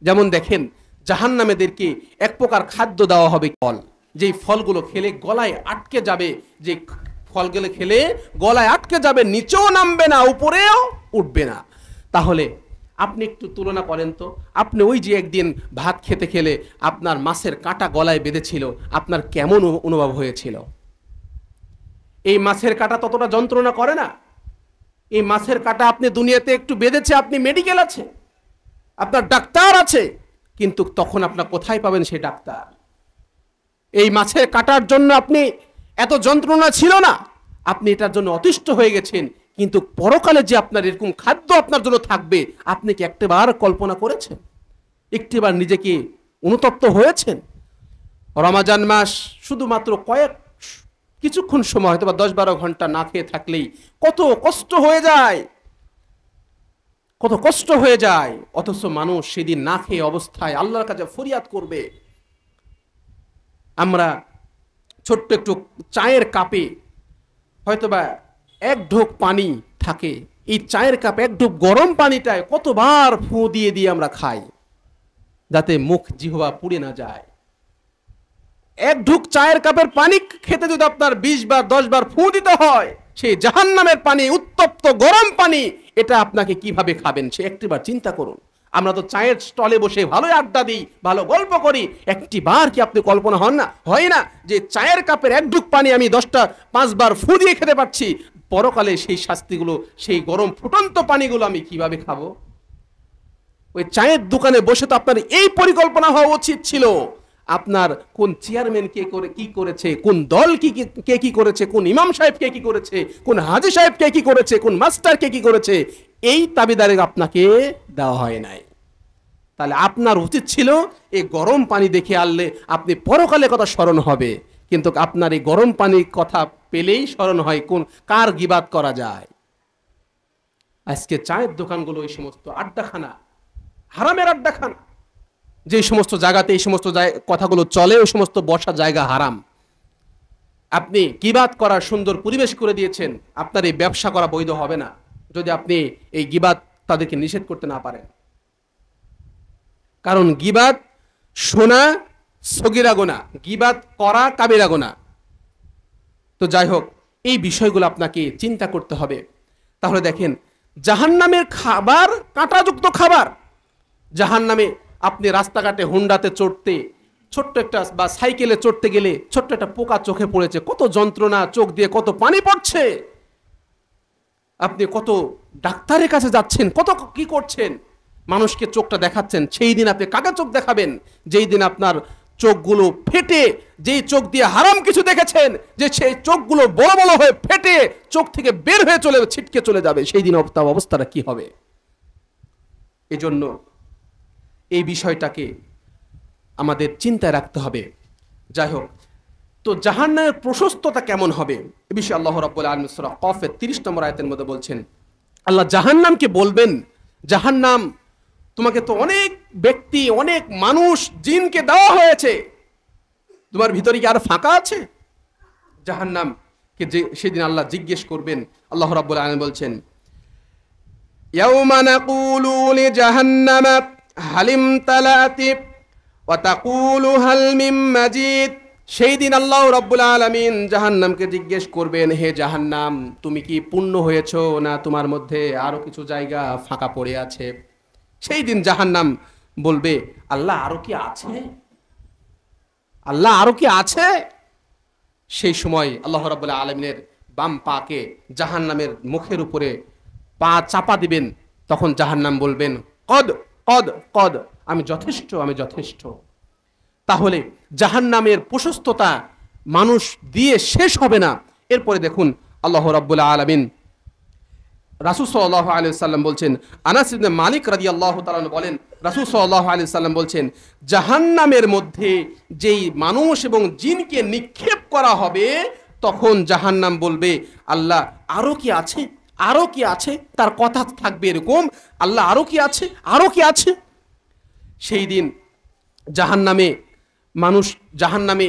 যেমন দেখেন জাহান্নামীদেরকে এক প্রকার খাদ্য দেওয়া হবে, ফল, যেই ফলগুলো খেলে গলায় আটকে যাবে, যে ফলগুলো খেলে গলায় আটকে যাবে, নিচেও নামবে না উপরেও উঠবে না। তাহলে আপনি একটু তুলনা করেন তো, আপনি ওই যে একদিন ভাত খেতে খেলে আপনার মাছের কাঁটা গলায় বেঁধেছিল, আপনার কেমন অনুভব হয়েছিল? এই মাছের কাঁটা ততটা যন্ত্রণা করে না? এই মাছের কাঁটা আপনি দুনিয়াতে একটু বেঁধেছে, আপনি মেডিকেল আছে, আপনার ডাক্তার আছে, কিন্তু তখন আপনার কোথায় পাবেন সেই ডাক্তার? এই মাছের কাটার জন্য আপনি এত যন্ত্রণা ছিল না, আপনি এটার জন্য অতিষ্ঠ হয়ে গেছেন, কিন্তু পরকালে যে আপনার এরকম খাদ্য আপনার জন্য থাকবে আপনি কি একটিবার কল্পনা করেছেন? একটিবার নিজেকে অনুতপ্ত হয়েছেন? রমজান মাস শুধুমাত্র কিছুক্ষণ সময়, হয়তো বা 10-12 ঘন্টা না খেয়ে থাকলেই কত কষ্ট হয়ে যায়, অথচ মানুষ সেদিন না খেয়ে অবস্থায় আল্লাহর কাছে ফরিয়াদ করবে। আমরা ছোট্ট একটু চায়ের কাপে হয়তোবা 1 ঢোক পানি থাকে, এই চায়ের কাপে 1 ঢোক গরম পানিটায় কতবার ফু দিয়ে আমরা খাই যাতে মুখ জিহ্বা পুড়ে না যায়। 1 ঢোক চায়ের কাপের পানি খেতে যদি আপনার 20 বার 10 বার ফু দিতে হয়, সেই জাহান্নামের পানি, উত্তপ্ত গরম পানি, এটা আপনাকে কিভাবে খাবেন সে একটিবার চিন্তা করুন। আমরা তো চায়ের স্টলে বসে ভালোই আড্ডা দিই, ভালো গল্প করি, একটিবার কি আপনি কল্পনা হয় না যে চায়ের কাপের 1 ঢোক পানি আমি 5 বার ফু দিয়ে খেতে পারছি, পরকালে সেই শাস্তিগুলো, সেই গরম ফুটন্ত পানিগুলো আমি কিভাবে খাবো? ওই চায়ের দোকানে বসে তো আপনার এই পরিকল্পনা হওয়া উচিত ছিল, আপনার কোন চেয়ারম্যান কি করেছে, কোন দল কি করেছে, কোন ইমাম সাহেব কে কি করেছে, কোন হাজী সাহেব কে কি করেছে, কোন মাস্টার কে কি করেছে, এই দাবিদারি আপনাকে দেওয়া হয় নাই। তাহলে আপনার উচিত ছিল এই গরম পানি দেখে আনলে আপনি পরকালে কথা স্মরণ হবে, কিন্তু আপনার এই গরম পানির কথা পেলেই স্মরণ হয় কার গিবাত করা যায়। আজকে চায়ের দোকানগুলো এই সমস্ত আড্ডাখানা, হারামের আড্ডাখানা, যে সমস্ত জায়গাতে এই সমস্ত কথাগুলো চলে, ওই সমস্ত বসার জায়গা হারাম। আপনি গিবাত করার সুন্দর পরিবেশ করে দিয়েছেন, আপনার এই ব্যবসা করা বৈধ হবে না যদি আপনি এই গিবাত তাদেরকে নিষেধ করতে না পারেন। কারণ গিবাত শোনা সগীরা গুনাহ, গীবাত করা কাবিরা গুনাহ। তো যাই হোক, এই বিষয়গুলো আপনাকে চিন্তা করতে হবে। তাহলে দেখেন, জাহান্নামের খাবার কাঁটাযুক্ত খাবার। জাহান্নামে আপনি রাস্তাঘাটে হুন্ডাতে চড়তে, ছোট্ট একটা বা সাইকেলে চড়তে গেলে ছোট্ট একটা পোকা চোখে পড়েছে, কত যন্ত্রণা, চোখ দিয়ে কত পানি পড়ছে, আপনি কত ডাক্তারের কাছে যাচ্ছেন, কত কি করছেন, মানুষকে চোখটা দেখাচ্ছেন। সেই দিন আপনি কাকে চোখ দেখাবেন? যেই দিন আপনার চোখগুলো ফেটে, যেই চোখ দিয়ে হারাম কিছু দেখেছেন, যে সেই চোখগুলো বড় বড় হয়ে ফেটে চোখ থেকে বের হয়ে চলে ছিটকে চলে যাবে, সেই দিন অবস্থাটা কি হবে? এজন্য এই বিষয়টাকে আমাদের চিন্তায় রাখতে হবে। যাই হোক, তো জাহান্নামের প্রশস্ততা কেমন হবে এ বিষয়ে আল্লাহ রাব্বুল আলামিন সূরা কফের 30 নম্বর আয়াতের মধ্যে বলছেন, আল্লাহ জাহান্নামকে বলবেন, জাহান্নাম, তোমাকে তো অনেক ব্যক্তি, অনেক মানুষ, জিনকে দেওয়া হয়েছে, তোমার ভিতরে কি আর ফাঁকা আছে? জাহান্নামকে সেদিন আল্লাহ জিজ্ঞেস করবেন। আল্লাহ রাব্বুল আলামিন বলছেন, ইয়াউমা নাকুলু লিজাহান্নামা হালিম তালাতি ওয়া তাকুলু হাল মিন মাজিদ। সেই দিন আল্লাহ রাব্বুল আলামিন জাহান্নামকে জিজ্ঞেস করবেন, হে জাহান্নাম, তুমি কি পূর্ণ হয়েছো, না তোমার মধ্যে আরো কিছু জায়গা ফাঁকা পড়ে আছে? সেই দিন জাহান্নাম বলবে, আল্লাহ আরো কি আছে, আল্লাহ আরো কি আছে? সেই সময় আল্লাহ রাব্বুল আলামিনের বাম পাকে জাহান্নামের মুখের উপরে পা চাপা দিবেন। তখন জাহান্নাম বলবেন, কদ কদ কদ, আমি যথেষ্ট, আমি যথেষ্ট। তাহলে জাহান্নামের প্রশস্ততা মানুষ দিয়ে শেষ হবে না। এরপরে দেখুন, আল্লাহ রাব্বুল আলামিন, রাসূল সাল্লাল্লাহু আলাইহি ওয়াসাল্লাম বলছেন, আনাস ইবনে মালিক রাদিয়াল্লাহু তাআলা বলেন, রাসূল সাল্লাল্লাহু আলাইহি ওয়াসাল্লাম বলছেন, জাহান্নামের মধ্যে যেই মানুষ এবং জিনকে নিক্ষেপ করা হবে, তখন জাহান্নাম বলবে, আল্লাহ আরো কি আছে, আরো কি আছে? তার কথা থাকবে এরকম, আল্লাহ আরো কি আছে, আরো কি আছে? সেই দিন জাহান্নামে মানুষ, জাহান্নামে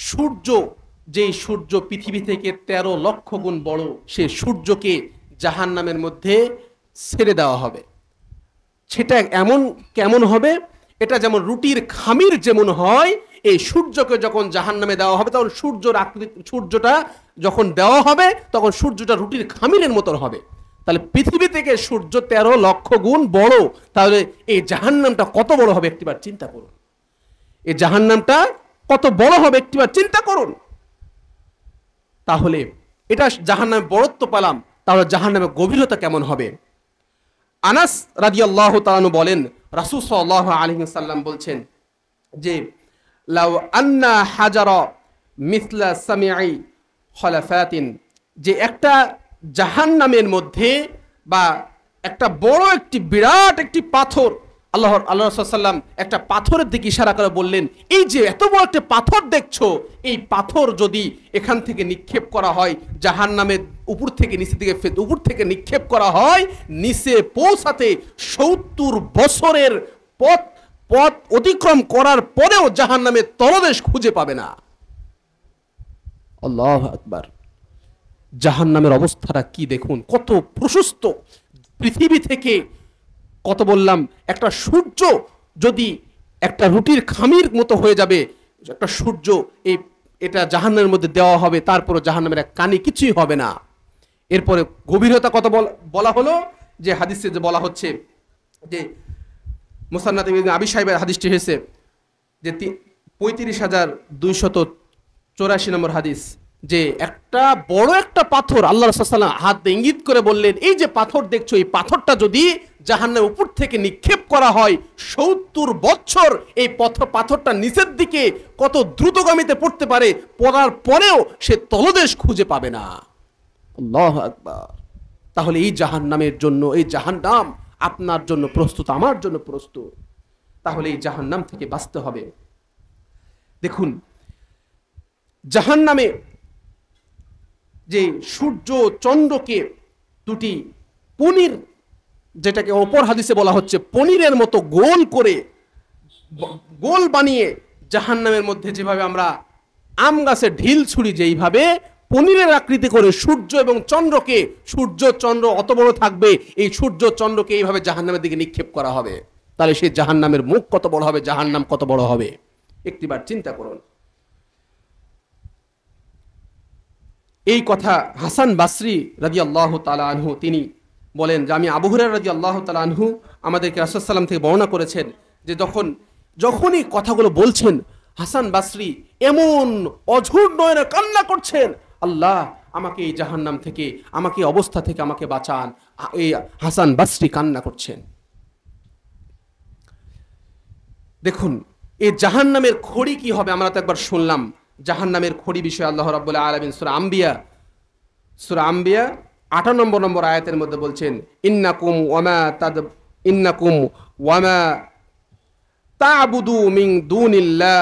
সূর্য, যেই সূর্য পৃথিবী থেকে 13 লক্ষ গুণ বড়, সে সূর্যকে জাহান্নামের মধ্যে ছেড়ে দেওয়া হবে। সেটা এমন কেমন হবে? এটা যেমন রুটির খামির যেমন হয়, এই সূর্যকে যখন জাহান্নামে দেওয়া হবে, তখন সূর্যটা যখন দেওয়া হবে, তখন সূর্যটা রুটির খামিরের মতো হবে। তাহলে পৃথিবী থেকে সূর্য 13 লক্ষ গুণ বড়, তাহলে এই জাহান্নামটা কত বড় হবে একটিবার চিন্তা করুন। এই জাহান্নামটা কত বড় হবে একটিবার চিন্তা করুন। তাহলে এটা জাহান্নামের বড়ত্ব পেলাম, তাহলে জাহান্নামের গভীরতা কেমন হবে? আনাস রাদিয়াল্লাহু তাআলা বলেন, রাসূল সাল্লাল্লাহু আলাইহি ওয়াসাল্লাম বলছেন যে, লাউ আন্না হাজারা মিসলা সামিঈ খলাফাতিন, যে একটা জাহান্নামের মধ্যে বা একটা বড় একটি বিরাট একটি পাথর, আল্লাহ রাসূল সাল্লাম একটা পাথরের দিকে ইশারা করে বললেন, এই যে এত বড় একটা পাথর দেখছো, এই পাথর যদি এখান থেকে নিক্ষেপ করা হয়, জাহান্নামের উপর থেকে নিচের দিকে, উপর থেকে নিক্ষেপ করা হয়, নিচে পৌঁছাতে 70 বছরের পথ অতিক্রম করার পরেও জাহান্নামের তলদেশ খুঁজে পাবে না। আল্লাহু আকবার। জাহান্নামের অবস্থাটা কি দেখুন, কত প্রশস্ত। পৃথিবী থেকে কত বললাম, একটা সূর্য যদি একটা রুটির খামির মতো হয়ে যাবে, একটা সূর্য এটা জাহান্নামের মধ্যে দেওয়া হবে, তারপরে জাহান্নামের এক কানি কিছুই হবে না। এরপরে গভীরতা কত বলা হলো, যে হাদিসে যে বলা হচ্ছে, যে মুসান্নাদ ইবনে আবি শাইবার হাদিসটি হয়েছে যে 35,284 নম্বর হাদিস, যে একটা বড় একটা পাথর, আল্লাহ রাসূল সাল্লাল্লাহু আলাইহি ওয়াসাল্লাম হাত দিয়ে ইঙ্গিত করে বললেন, এই যে পাথর দেখছো, এই পাথরটা যদি জাহান্নামের উপর থেকে নিক্ষেপ করা হয়, 70 বছর এই পাথরটা নিচের দিকে কত দ্রুতগামীতে পড়তে পারে, পড়ার পরেও সে তলদেশ খুঁজে পাবে না। আল্লাহু আকবার। তাহলে এই জাহান্নামের জন্য, এই জাহান্নাম আপনার জন্য প্রস্তুত, আমার জন্য প্রস্তুত। তাহলে এই জাহান্নাম থেকে বাঁচতে হবে। দেখুন, জাহান্নামে যে সূর্য চন্দ্রকে দুটি পনির, যেটাকে অপর হাদিসে বলা হচ্ছে পনিরের মতো গোল করে, গোল বানিয়ে জাহান্নামের মধ্যে যেভাবে আমরা আম গাছে ঢিল ছুরি, যেইভাবে পনিরের আকৃতি করে সূর্য এবং চন্দ্রকে, সূর্য চন্দ্র অত বড় থাকবে, এই সূর্য চন্দ্রকে এইভাবে জাহান্নামের দিকে নিক্ষেপ করা হবে। তাহলে সেই জাহান্নামের মুখ কত বড় হবে, জাহান্নাম কত বড় হবে। একটিবার চিন্তা করুন। এই কথা হাসান বাসরি রাদিয়াল্লাহু তাআলা আনহু তিনি বলেন যে আমি আবু হুরায়রা রাদিয়াল্লাহু তাআলা আনহু আমাদেরকে রাসূল সাল্লাল্লাহু আলাইহি ওয়াসাল্লাম থেকে বর্ণনা করেছেন যে যখনই কথাগুলো বলছেন হাসান বাসরি এমন অঝোর নয়নে কান্না করছেন, আল্লাহ আমাকে এই জাহান্নাম থেকে, আমাকে এই অবস্থা থেকে আমাকে বাঁচান। এই হাসান বাসরি কান্না করছেন। দেখুন এই জাহান্নামের খড়ি কি হবে আমরা তো একবার শুনলাম। জাহান্নামের খড়ি বিষয়ে আল্লাহ রাব্বুল আলামিন সূরা আম্বিয়া 58 নম্বর আয়াতের মধ্যে বলছেন, ইন্নাকুম ওয়ামা তা'বুদু মিন দুনিল্লাহ।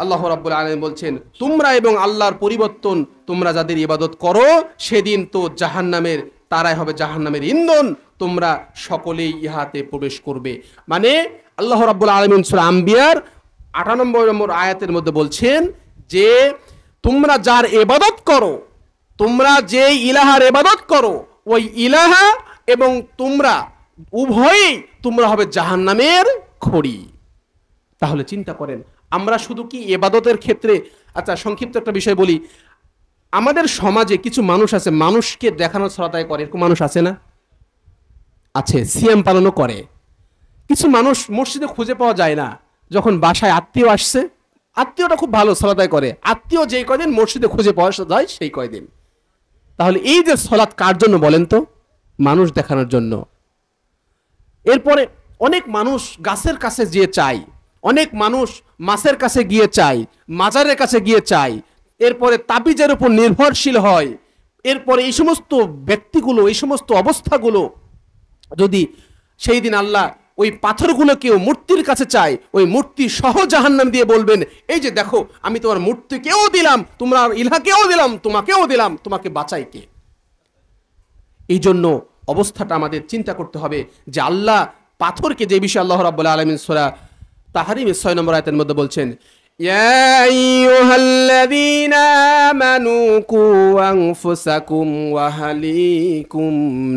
আল্লাহ রাব্বুল আলামিন বলছেন তোমরা এবং আল্লাহর পরিবর্তন তোমরা যাদের ইবাদত করো সেদিন তো জাহান্নামের তারাই হবে জাহান্নামের ইন্ধন, তোমরা সকলেই ইহাতে প্রবেশ করবে। মানে আল্লাহ রাব্বুল আলামিন সূরা আম্বিয়ার 58 নম্বর আয়াতের মধ্যে বলছেন যে তোমরা যার ইবাদত করো, তোমরা যে ইলাহার ইবাদত করো, ওই ইলাহা এবং তোমরা উভয়ই তোমরা হবে জাহান্নামের খড়ি। তাহলে চিন্তা করেন আমরা শুধু কি ইবাদতের ক্ষেত্রে, আচ্ছা সংক্ষিপ্ত একটা বিষয় বলি, আমাদের সমাজে কিছু মানুষ আছে মানুষকে দেখানোর ছলতায় করে, এরকম মানুষ আছে না? আছে, সিয়াম পালনও করে। কিছু মানুষ মসজিদে খুঁজে পাওয়া যায় না, যখন বাসায় আত্মীয় আসছে, আত্মীয়টা খুব ভালো ছলাতায় করে, আত্মীয় যেই কয়দিন মসজিদে খুঁজে পাওয়া যায় সেই কয়দিন। তাহলে এই যে ছলাত কার জন্য বলেন তো? মানুষ দেখানোর জন্য। এরপরে অনেক মানুষ গাছের কাছে গিয়ে চায়, অনেক মানুষ মাছের কাছে গিয়ে চায়, মাজারের কাছে গিয়ে চায়, এরপরে তাবিজের উপর নির্ভরশীল হয়। এরপরে এই সমস্ত ব্যক্তিগুলো, এই সমস্ত অবস্থাগুলো যদি সেই দিন আল্লাহ ওই পাথরগুলোকেও মূর্তির কাছে চায়, ওই মূর্তি সহ জাহান্নাম দিয়ে বলবেন এই যে দেখো আমি তোমার মূর্তিকেও দিলাম, তোমরা ইলাহকেও দিলাম, তোমাকেও দিলাম, তোমাকে বাঁচাই কে? এই জন্য অবস্থাটা আমাদের চিন্তা করতে হবে যে আল্লাহ পাথরকে, যে বিষয়ে আল্লাহ রাব্বুল আলামিন সূরা তাহরিমের 6 নম্বর আয়াতের মধ্যে বলছেন, ইয়া আইয়ুহাল্লাযীনা আমানু কু আনফুসাকুম ওয়া আহলিকুম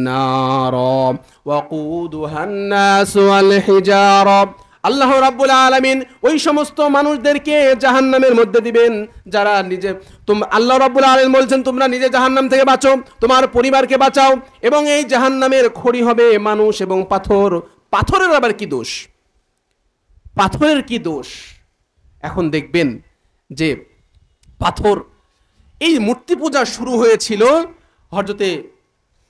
নারা ওয়াকুদুহান নাস ওয়াল হিজারা। আল্লাহ রাব্বুল আলামিন ওই সমস্ত মানুষদেরকে জাহান্নামের মধ্যে দিবেন যারা নিজে, আল্লাহ রাব্বুল আলামিন বলছেন তোমরা নিজে জাহান্নাম থেকে বাঁচো, তোমার পরিবারকে বাঁচাও, এবং এই জাহান্নামের খড়ি হবে মানুষ এবং পাথর। পাথরের আবার কি দোষ? পাথরের কি দোষ? এখন দেখবেন যে পাথর, এই মূর্তি পূজা শুরু হয়েছিল হযরতে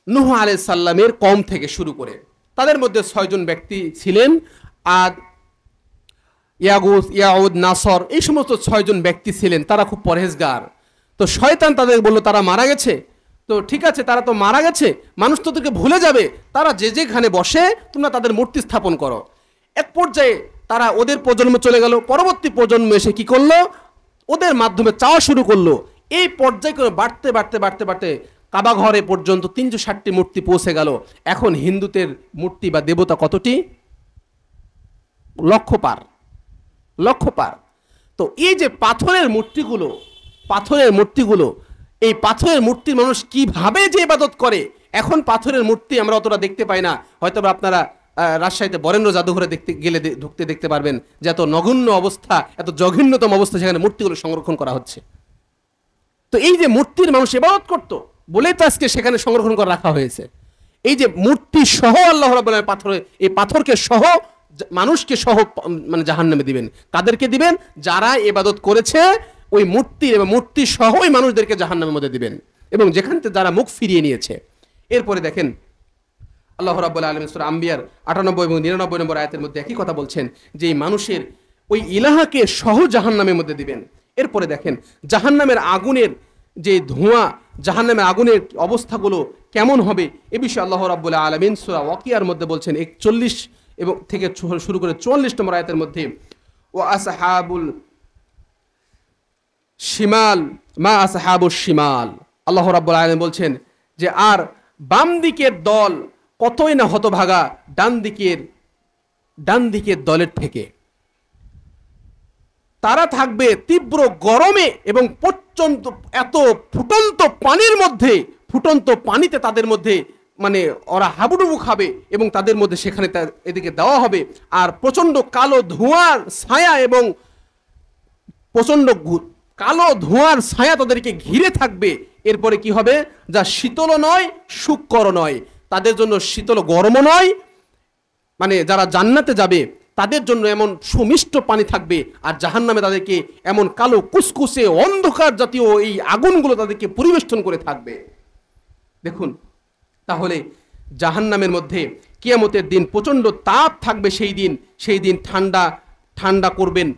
নূহ আলাইহিস সালামের কওম থেকে শুরু করে। তাদের মধ্যে 6 জন ব্যক্তি ছিলেন, আদ, ইয়াগুস, ইয়াউদ, নাসর, এই সমস্ত 6 জন ব্যক্তি ছিলেন। তারা খুব পরহেজগার। তো শয়তান তাদের বলল তারা মারা গেছে, তো ঠিক আছে তারা তো মারা গেছে, মানুষ তো তোদেরকে ভুলে যাবে, তারা যে যেখানে বসে তোমরা তাদের মূর্তি স্থাপন করো। এক পর্যায়ে তারা, ওদের প্রজন্ম চলে গেল, পরবর্তী প্রজন্ম এসে কি করলো, ওদের মাধ্যমে চাওয়া শুরু করলো। এই পর্যায়ে করে বাড়তে বাড়তে বাড়তে বাড়তে কাবা ঘরে পর্যন্ত 360টি মূর্তি পৌঁছে গেল। এখন হিন্দুদের মূর্তি বা দেবতা কতটি? লক্ষ পার। তো এই যে পাথরের মূর্তিগুলো, এই পাথরের মূর্তির মানুষ কিভাবে যে ইবাদত করে, এখন পাথরের মূর্তি আমরা অতটা দেখতে পাই না। হয়তো আপনারা রাজশাহীতে বরেন্দ্র জাদুঘরে ঢুকতে দেখতে পারবেন যে এত নগণ্য অবস্থা, এত জঘন্যতম অবস্থা সেখানে মূর্তিগুলো সংরক্ষণ করা হচ্ছে। তো এই যে মূর্তির মানুষ ইবাদত করত বলে তো আজকে সেখানে সংরক্ষণ করে রাখা হয়েছে। এই যে মূর্তি সহ আল্লাহ রাব্বুল আলামিন পাথরে, এই পাথরকে সহ মানুষকে সহ মানে জাহান্নামে দিবেন। কাদেরকে দিবেন? যারা ইবাদত করেছে ওই মূর্তি, এবং মূর্তি সহ ওই মানুষদেরকে জাহান্নামের মধ্যে দিবেন, এবং যেখান থেকে যারা মুখ ফিরিয়ে নিয়েছে। এরপরে দেখেন আল্লাহ রাব্বুল আলামিন সূরা আম্বিয়ার 98 এবং 99 নম্বর আয়াতের মধ্যে একই কথা বলছেন যে এই মানুষের ওই ইলাহাকে সহ জাহান্নামের মধ্যে দিবেন। এরপরে দেখেন জাহান্নামের আগুনের যে ধোঁয়া, জাহান্নামের আগুনের অবস্থাগুলো কেমন হবে এ বিষয়ে আল্লাহ রাব্বুল আলামিন সূরা ওয়াকিয়ার মধ্যে বলছেন 41 এবং থেকে শুরু করে 44 নম্বর আয়াতের মধ্যে, ওয়া আসহাবুল শিমাল মা আসহাবুশ শিমাল। আল্লাহ রাব্বুল আলামিন বলছেন যে আর বাম দিকের দল কতই না হতভাগা ডান দিকের দলের থেকে। তারা থাকবে তীব্র গরমে এবং প্রচন্ড এত ফুটন্ত পানির মধ্যে, ফুটন্ত পানিতে তাদের মধ্যে মানে ওরা হাবুডুবু খাবে, এবং তাদের মধ্যে সেখানে এদিকে দেওয়া হবে। আর প্রচন্ড কালো ধোঁয়ার ছায়া এবং প্রচন্ড কালো ধোঁয়ার ছায়া তাদেরকে ঘিরে থাকবে। এরপরে কি হবে? যা শীতলও নয় সুকর নয়, তাদের জন্য শীতল গরমও নয়, মানে যারা জান্নাতে যাবে তাদের জন্য এমন সুমিষ্ট পানি থাকবে, আর জাহান্নামে তাদেরকে এমন কালো কুসকুসে অন্ধকার জাতীয় এই আগুনগুলো তাদেরকে পরিবেষ্টন করে থাকবে। দেখুন, তাহলে জাহান্নামের মধ্যে কিয়ামতের দিন প্রচন্ড তাপ থাকবে। সেই দিন ঠান্ডা করবেন।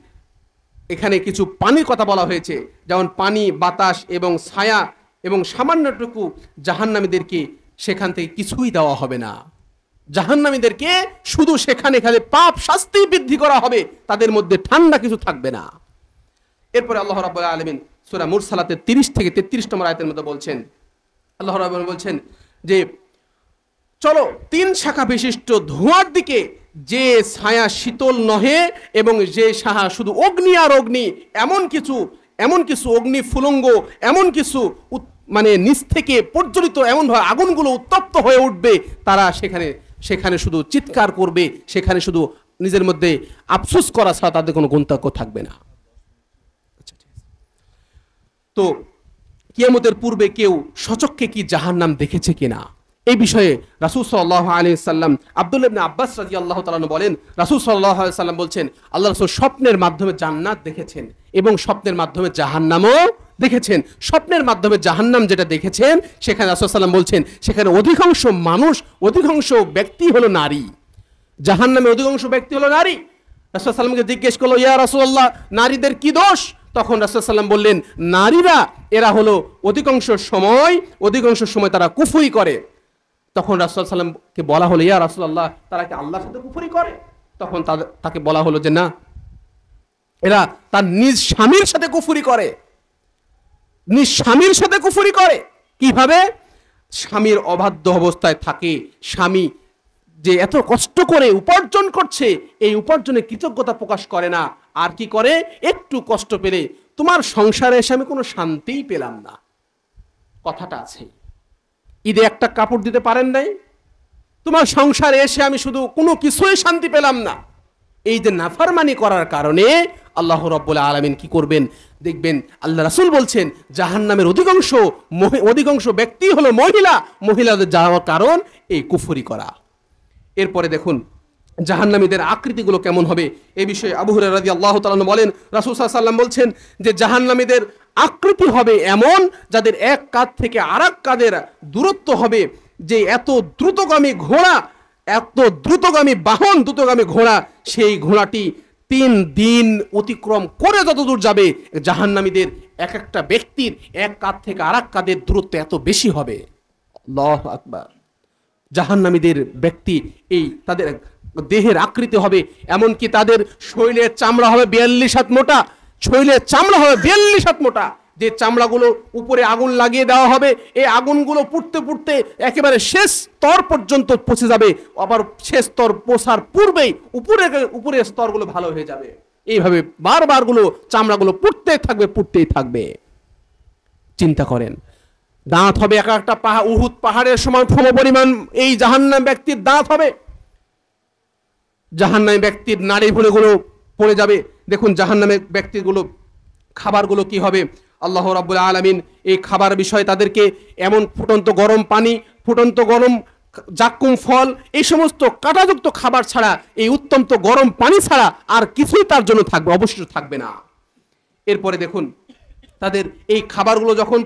এখানে কিছু পানির কথা বলা হয়েছে, যেমন পানি, বাতাস এবং ছায়া, এবং সামান্যটুকু জাহান্নামীদেরকে সেখান থেকে কিছুই দেওয়া হবে না। জাহান্নামীদেরকে শুধু সেখানে খালি পাপ শাস্তি বৃদ্ধি করা হবে, তাদের মধ্যে ঠান্ডা কিছু থাকবে না। এরপরে আল্লাহ রাব্বুল আলামিন সূরা মুরসালাতের 30 থেকে 33 নম্বর আয়াতের মধ্যে বলছেন, আল্লাহ রাব্বুল আলামিন বলছেন যে চলো 3 শাখা বিশিষ্ট ধোঁয়ার দিকে, যে ছায়া শীতল নহে এবং যে ছায়া শুধু অগ্নি আর অগ্নি, এমন কিছু অগ্নি ফুলঙ্গ, এমন কিছু মানে নিচ থেকে প্রজ্বলিত এমনভাবে আগুনগুলো উত্তপ্ত হয়ে উঠবে, তারা সেখানে শুধু চিৎকার করবে, সেখানে শুধু নিজের মধ্যে আফসোস করা ছাড়া তাদের কোনো গন্তব্য থাকবে না। তো কিয়ামতের পূর্বে কেউ সচক্ষে কি জাহান্নাম দেখেছে কিনা, এই বিষয়ে রাসূল সাল্লাল্লাহু আলাইহি সাল্লাম আব্দুল্লাহ ইবনে আব্বাস রাদিয়াল্লাহু তাআলা আনহু বলেন, রাসূল সাল্লাল্লাহু আলাইহি সাল্লাম বলছেন, আল্লাহ রাসূল স্বপ্নের মাধ্যমে জান্নাত দেখেছেন এবং স্বপ্নের মাধ্যমে জাহান্নামও দেখেছেন। স্বপ্নের মাধ্যমে জাহান্নাম যেটা দেখেছেন, সেখানে রাসূল সাল্লাম বলছেন সেখানে অধিকাংশ মানুষ, অধিকাংশ ব্যক্তি হলো নারী। জাহান্নামে অধিকাংশ ব্যক্তি হলো নারী। রাসূল সাল্লামকে জিজ্ঞেস করলো, ইয়া রাসূলুল্লাহ, নারীদের কি দোষ? তখন রাসূল সাল্লাম বললেন, নারীরা এরা হলো অধিকাংশ সময় তারা কুফরি করে। তখন রাসূল সাল্লামকে বলা হলো, ইয়া রাসূলুল্লাহ, তারা কি আল্লাহর সাথে কুফরি করে? তখন তাকে বলা হলো যে না, এরা তার নিজ স্বামীর সাথে কুফরি করে। নিজ স্বামীর সাথে কুফরি করে কিভাবে? স্বামীর অবাধ্য অবস্থায় থাকে, স্বামী যে এত কষ্ট করে উপার্জন করছে, এই উপার্জনে কৃতজ্ঞতা প্রকাশ করে না, আর কি করে? একটু কষ্ট পেলে, তোমার সংসারে এসে আমি কোনো শান্তিই পেলাম না, কথাটা আছে। ঈদে একটা কাপড় দিতে পারেন নাই, তোমার সংসারে এসে আমি শুধু কোনো কিছুই শান্তি পেলাম না। এই যে নাফরমানি করার কারণে আল্লাহ রাব্বুল আলামিন কি করবেন দেখবেন। আল্লাহ রাসূল বলছেন জাহান্নামের অধিকাংশ ব্যক্তি হলো মহিলাদের যাওয়ার কারণ এই কুফরি করা। এরপরে দেখুন জাহান্নামীদের আকৃতিগুলো কেমন হবে, এই বিষয়ে আবু হুরায়রা রাদিয়াল্লাহু তাআলা আনহু বলেন, রাসূল সাল্লাল্লাহু আলাইহি ওয়াসাল্লাম বলছেন যে জাহান্নামীদের আকৃতি হবে এমন, যাদের এক কাঁধ থেকে আরেক কাঁধের দূরত্ব হবে যে এত দ্রুতগামী ঘোড়া, সেই ঘোড়াটি 3 দিন অতিক্রম করে যতদূর যাবে, জাহান্নামীদের এক একটা ব্যক্তির এক কাঁধ থেকে আরেক কাঁধের দূরত্ব এত বেশি হবে। আল্লাহু আকবার। জাহান্নামীদের ব্যক্তি এই তাদের দেহের আকৃতি হবে এমনকি তাদের শরীরের চামড়া হবে 42 হাত মোটা, যে চামড়াগুলো উপরে আগুন লাগিয়ে দেওয়া হবে, এই আগুনগুলো পুড়তে পুড়তে একেবারে শেষ স্তর পর্যন্ত পৌঁছে যাবে, আবার শেষ স্তর পৌঁছার পূর্বেই উপরের স্তরগুলো ভালো হয়ে যাবে। এইভাবে বারবার চামড়াগুলো পুড়তেই থাকবে। চিন্তা করেন, দাঁত হবে এক একটা উহুদ পাহাড়ের সমান সমপরিমাণ এই জাহান্নাম ব্যক্তির দাঁত হবে। জাহান্নামী ব্যক্তির নাড়ি ভুঁড়িগুলো পড়ে যাবে। দেখুন জাহান্নামের ব্যক্তিগুলো খাবারগুলো কি হবে। আল্লাহ রাব্বুল আলামিন এই খাবার বিষয়ে তাদেরকে এমন ফুটন্ত গরম পানি, ফুটন্ত গরম জাক্কুম ফল, এই সমস্ত কাঁটাযুক্ত খাবার ছাড়া, এই উত্তপ্ত গরম পানি ছাড়া আর কিছুই তার জন্য অবশিষ্ট থাকবে না। এরপরে দেখুন তাদের এই খাবারগুলো যখন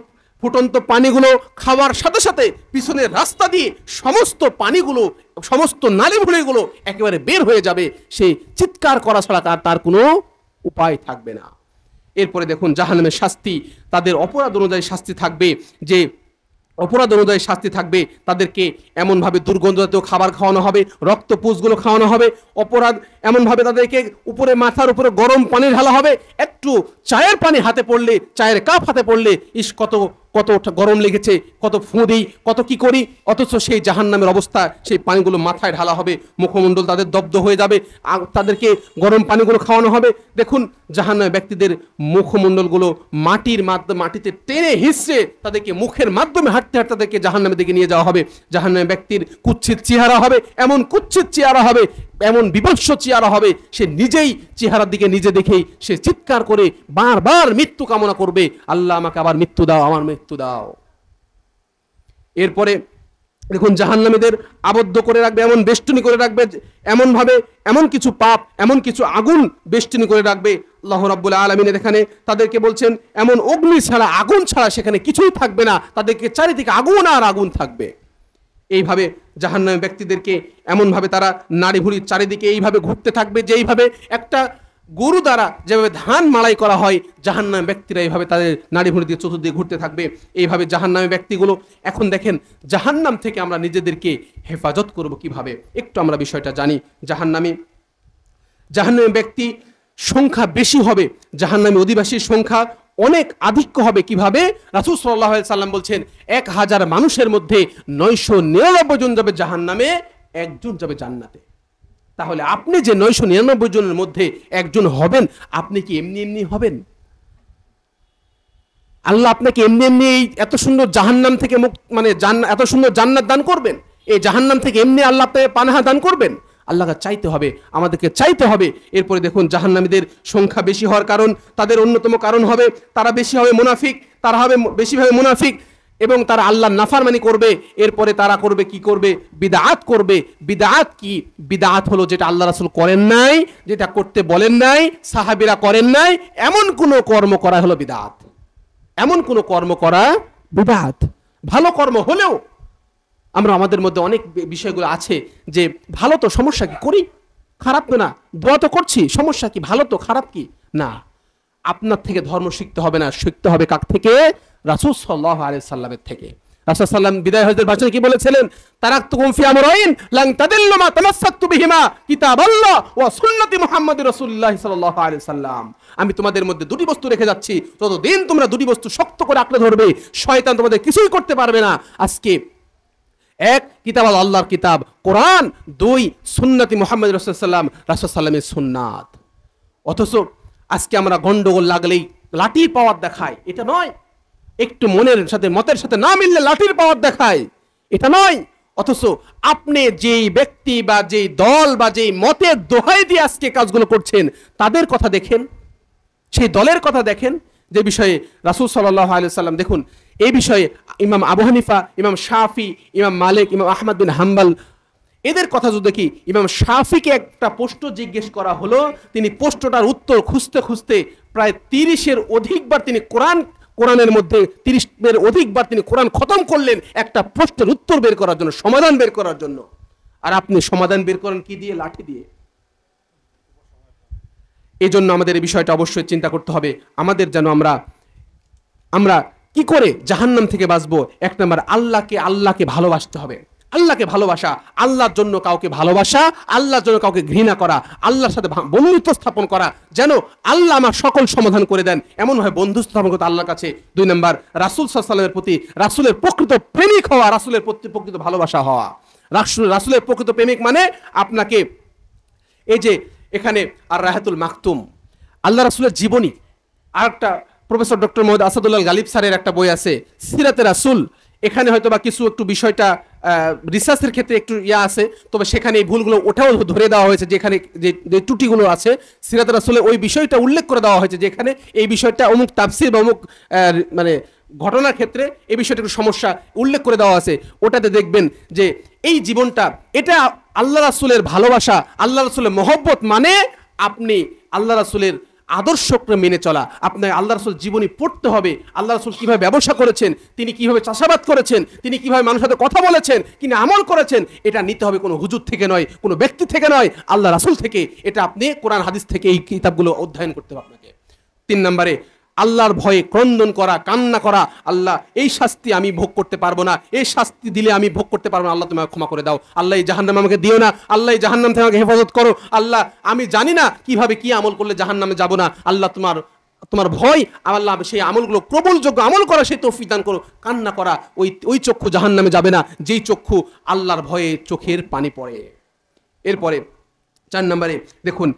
ফুটন্ত পানিগুলো খাওয়ার সাথে সাথে পিছনের রাস্তা দিয়ে সমস্ত পানিগুলো, সমস্ত নালীভুঁড়িগুলো একেবারে বের হয়ে যাবে, সেই চিৎকার করা ছাড়া তার কোনো উপায় থাকবে না। এরপরে দেখুন জাহান্নামের শাস্তি, তাদের অপরাধ অনুযায়ী শাস্তি থাকবে। তাদেরকে এমনভাবে দুর্গন্ধজাতীয় খাবার খাওয়ানো হবে, রক্তপুষগুলো খাওয়ানো হবে। অপরাধ এমনভাবে তাদেরকে মাথার উপরে গরম পানি ঢালা হবে, একটু চায়ের কাপ হাতে পড়লে কত গরম লেগেছে, কত ফুঁ দিই, কত কি করি, অথচ সেই জাহান্নামের অবস্থা, সেই পানিগুলো মাথায় ঢালা হবে, মুখমণ্ডল তাদের দগ্ধ হয়ে যাবে, তাদেরকে গরম পানিগুলো খাওয়ানো হবে। দেখুন জাহান্নামের ব্যক্তিদের মুখমণ্ডলগুলো মাটিতে টেনে হিসড়ে তাদেরকে মুখের মাধ্যমে হাঁটতে হাঁটতে তাদেরকে জাহান্নামের দিকে নিয়ে যাওয়া হবে। জাহান্নামের ব্যক্তির কুৎসিত চেহারা হবে, এমন কুৎসিত চেহারা হবে, এমন বিভৎস চেহারা হবে, সে নিজেই চেহারার দিকে নিজে দেখেই সে চিৎকার করে বারবার মৃত্যু কামনা করবে, আল্লাহ আমাকে আবার মৃত্যু দাও, আমার মৃত্যু দাও। এরপরে দেখুন জাহান্নামীদের আবদ্ধ করে রাখবে, এমন বেষ্টনী করে রাখবে, এমন ভাবে এমন কিছু পাপ, এমন কিছু আগুন বেষ্টনী করে রাখবে। আল্লাহ রাব্বুল আলামিন এখানে তাদেরকে বলছেন এমন অগ্নি ছাড়া, আগুন ছাড়া সেখানে কিছুই থাকবে না, তাদেরকে চারিদিকে আগুন আর আগুন থাকবে। এইভাবে জাহান্নামী ব্যক্তিদেরকে এমনভাবে তারা নাড়ি ভুড়ির চারিদিকে এইভাবে ঘুরতে থাকবে, যে এইভাবে একটা গরু দ্বারা যেভাবে ধান মাড়াই করা হয়, জাহান্নামী ব্যক্তিরা এইভাবে তাদের নাড়ি ভুড়ি দিয়ে চতুর্দিকে ঘুরতে থাকবে। এইভাবে জাহান্নামী ব্যক্তিগুলো, এখন দেখেন জাহান্নাম থেকে আমরা নিজেদেরকে হেফাজত করব কিভাবে, একটু আমরা বিষয়টা জানি। জাহান্নামী ব্যক্তি সংখ্যা বেশি হবে, জাহান্নামী অধিবাসীর সংখ্যা অনেক আধিক্য হবে। কিভাবে? রাসূল সাল্লাল্লাহু আলাইহি সাল্লাম বলছেন 1000 মানুষের মধ্যে 999 জন যাবে জাহান্নামে, একজন যাবে জান্নাতে। তাহলে আপনি যে 999 জনের মধ্যে একজন হবেন, আপনি কি এমনি এমনি হবেন? আল্লাহ আপনাকে এমনি এমনি এই এত সুন্দর জাহান্নাম থেকে এত সুন্দর জান্নাত দান করবেন? এই জাহান্নাম থেকে এমনি আল্লাহ আপনাকে পানাহা দান করবেন? আল্লাহকে চাইতে হবে, আমাদেরকে চাইতে হবে। এরপরে দেখুন জাহান্নামীদের সংখ্যা বেশি হওয়ার কারণ, তাদের অন্যতম কারণ হবে তারা বেশি হবে মুনাফিক, তারা হবে বেশিভাবে মুনাফিক এবং তারা আল্লাহর নাফরমানি করবে। এরপরে তারা করবে কি? করবে বিদআত করবে। বিদআত কি? বিদআত হলো যেটা আল্লাহ রাসূল করেন নাই, যেটা করতে বলেন নাই, সাহাবীরা করেন নাই, এমন কোন কর্ম করা হলো বিদআত। এমন কোন কর্ম করা বিদআত। ভালো কর্ম হলেও আমরা আমাদের মধ্যে অনেক বিষয়গুলো আছে যে ভালো তো, সমস্যা কি? করি, খারাপ তো না, দোয়া তো করছি, সমস্যা কি? ভালো তো, খারাপ কি? না, আপনার থেকে ধর্ম শিখতে হবে না, শিখতে হবে কার থেকে? রাসূল সাল্লাল্লাহু আলাইহি সাল্লামের থেকে। রাসূল সাল্লাম বিদায় হজের ভাষণে কি বলেছিলেন? তারাকতুকুম ফি আমরাইন লান তাদিল্লু মা তামাসসাকতু বিহিমা কিতাবাল্লাহ ওয়া সুন্নতি মুহাম্মাদির রাসূলুল্লাহ সাল্লাল্লাহু আলাইহি সাল্লাম। আমি তোমাদের মধ্যে দুটি বস্তু রেখে যাচ্ছি, ততদিন তোমরা দুটি বস্তু শক্ত করে আঁকড়ে ধরবে, শয়তান তোমাদের কিছুই করতে পারবে না। আজকে এক, কিতাব আল্লাহর কিতাব কোরআন, দুই, সুন্নতি মুহাম্মদ রাসূল সাল্লামের সুন্নাত। অথচ আজকে আমরা গন্ডগোল লাগলেই লাঠির পাওয়ার দেখাই, এটা নয়। একটু মনের সাথে মতের সাথে না মিললে লাঠির পাওয়ার দেখায়, এটা নয়। অথচ আপনি যেই ব্যক্তি বা যেই দল বা যেই মতের দোহাই দিয়ে আজকে কাজগুলো করছেন, তাদের কথা দেখেন, সেই দলের কথা দেখেন যে বিষয়ে রাসূল সাল্লাল্লাহু আলাইহি সাল্লাম, দেখুন এই বিষয়ে ইমাম আবু হানিফা, ইমাম শাফি, ইমাম মালিক, ইমাম আহমদ বিন হাম্বল, এদের কথা যদি দেখি, ইমাম শাফিকে একটা প্রশ্ন জিজ্ঞেস করা হলো, তিনি প্রশ্নটার উত্তর খুঁজতে খুঁজতে প্রায় 30-এর অধিকবার তিনি কোরআনের মধ্যে 30-এর অধিকবার তিনি কোরআন খতম করলেন একটা প্রশ্নের উত্তর বের করার জন্য, সমাধান বের করার জন্য। আর আপনি সমাধান বের করেন কি দিয়ে? লাঠি দিয়ে। এই জন্য আমাদের এই বিষয়টা অবশ্যই চিন্তা করতে হবে, আমাদের যেন আমরা কি করে জাহান্নাম থেকে বাঁচবো। এক নম্বর, আল্লাহকে ভালোবাসতে হবে। আল্লাহকে ভালোবাসা, আল্লাহর জন্য কাউকে ভালোবাসা, আল্লাহর জন্য কাউকে ঘৃণা করা, আল্লাহর সাথে বন্ধুত্ব স্থাপন করা, যেন আল্লাহ আমার সকল সমাধান করে দেন, এমন হয় বন্ধুত্ব স্থাপন করতে আল্লাহর কাছে। দুই নম্বর, রাসূল সাল্লাল্লাহু আলাইহি ওয়াসাল্লামের প্রতি রাসূলের প্রকৃত প্রেমিক হওয়া, রাসূলের প্রতি প্রকৃত ভালোবাসা হওয়া। রাসূলের প্রকৃত প্রেমিক মানে আপনাকে, এই যে এখানে আর রাহাতুল মাকতুম, আল্লাহ রাসূলের জীবনী, আর একটা প্রফেসর ডক্টর মোহাম্মদ আসাদুল্লাহ গালিব স্যারের একটা বই আছে সিরাতে রাসূল, এখানে হয়তো বা কিছু একটু বিষয়টা রিসার্চের ক্ষেত্রে একটু আছে, তবে সেখানে এই ভুলগুলো ওটাও ধরে দেওয়া হয়েছে, যেখানে যে ত্রুটিগুলো আছে সিরাতে রাসূলের ওই বিষয়টা উল্লেখ করে দেওয়া হয়েছে, যেখানে এই বিষয়টা অমুক তাফসীর বা অমুক ঘটনার ক্ষেত্রে এই বিষয়টা একটু সমস্যা উল্লেখ করে দেওয়া আছে। ওটাতে দেখবেন যে এই জীবনটা, এটা আল্লাহ রাসূলের ভালোবাসা, আল্লাহ রাসূলের মহব্বত, মানে আপনি আল্লাহ রাসূলের আদর্শকে মেনে চলা। আপনার আল্লাহ রাসূল জীবনী পড়তে হবে, আল্লাহ রাসূল কিভাবে ব্যবসা করেছেন, তিনি কিভাবে চাষাবাদ করেছেন, তিনি কিভাবে মানুষের সাথে কথা বলেছেন, তিনি আমল করেছেন, এটা নিতে হবে কোনো হুজুর থেকে নয়, কোনো ব্যক্তি থেকে নয়, আল্লাহ রাসূল থেকে। এটা আপনি কোরআন হাদিস থেকে এই কিতাবগুলো অধ্যয়ন করতে হবে আপনাকে। 3 নম্বরে, আল্লাহর ভয়ে ক্রন্দন করা, কান্না করা, আল্লাহ এই শাস্তি আমি ভোগ করতে পারবো না, এই শাস্তি দিলে আমি ভোগ করতে পারবো না, আল্লাহ তুমি আমাকে ক্ষমা করে দাও, আল্লাহ এই জাহান্নাম আমাকে দিও না, আল্লাহ এই জাহান্নাম থেকে আমাকে হেফাজত করো, আল্লাহ আমি জানি না কিভাবে কি আমল করলে জাহান্নামে যাব না, আল্লাহ তোমার তোমার ভয়, আল্লাহ সেই আমলগুলো কবুলযোগ্য আমল করা সেই তৌফিক দান করো। কান্না করা, ওই চক্ষু জাহান্নামে যাবে না যেই চক্ষু আল্লাহর ভয়ে চোখের পানি পড়ে। এরপরে 4 নম্বরে দেখুন,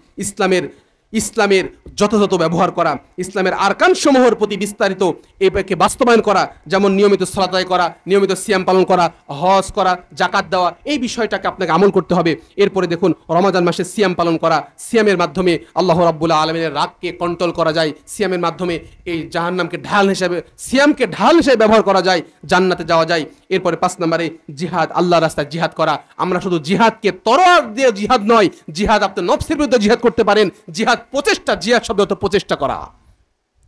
ইসলামের যথাযথ ব্যবহার করা, ইসলামের আরকান সমূহের প্রতি বিস্তারিত একে বাস্তবায়ন করা, যেমন নিয়মিত সালাত আদায় করা, নিয়মিত সিয়াম পালন করা, হজ করা, জাকাত দেওয়া, এই বিষয়টাকে আপনাকে আমল করতে হবে। এরপরে দেখুন, রমাজান মাসে সিয়াম পালন করা, সিয়ামের মাধ্যমে আল্লাহ রাব্বুল আলামিনের রাগকে কন্ট্রোল করা যায়, সিয়ামের মাধ্যমে এই জাহান্নামকে সিয়ামকে ঢাল হিসেবে ব্যবহার করা যায়, জান্নাতে যাওয়া যায়। এরপরে 5 নম্বরে জিহাদ, আল্লাহর রাস্তায় জিহাদ করা। আমরা শুধু জিহাদকে তরোয়ার দিয়ে জিহাদ নয়, জিহাদ আপনি নফসের বিরুদ্ধে জিহাদ করতে পারেন। জিহাদ প্রচেষ্টা, জিহাদ শব্দ তো প্রচেষ্টা করা।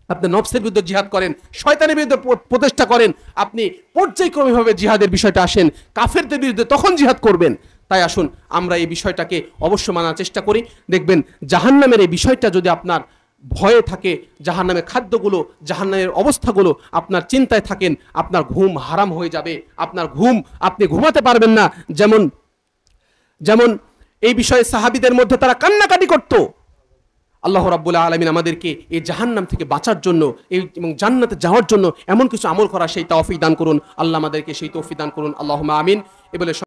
আপনি নফসের বিরুদ্ধে জিহাদ করেন, শয়তানের বিরুদ্ধে প্রচেষ্টা করেন, আপনি পর্যায়ক্রমিকভাবে জিহাদের বিষয়টা আসেন, কাফেরদের বিরুদ্ধে তখন জিহাদ করবেন। তাই আসুন আমরা এই বিষয়টাকে অবশ্য মানার চেষ্টা করি। দেখবেন জাহান্নামের এই বিষয়টা যদি আপনার ভয়ে থাকে, জাহান্নামের খাদ্যগুলো, জাহান্নামের অবস্থাগুলো আপনার চিন্তায় থাকেন, আপনার ঘুম হারাম হয়ে যাবে, আপনি ঘুমাতে পারবেন না। যেমন এই বিষয়ে সাহাবীদের মধ্যে তারা কান্নাকাটি করত। আল্লাহ রাব্বুল আলামিন আমাদেরকে এই জাহান্নাম থেকে বাঁচার জন্য এবং জান্নাতে যাওয়ার জন্য এমন কিছু আমল করা সেই তৌফিক দান করুন। আল্লাহ আমাদেরকে সেই তৌফিক দান করুন। আল্লাহুম্মা আমিন। এ বলে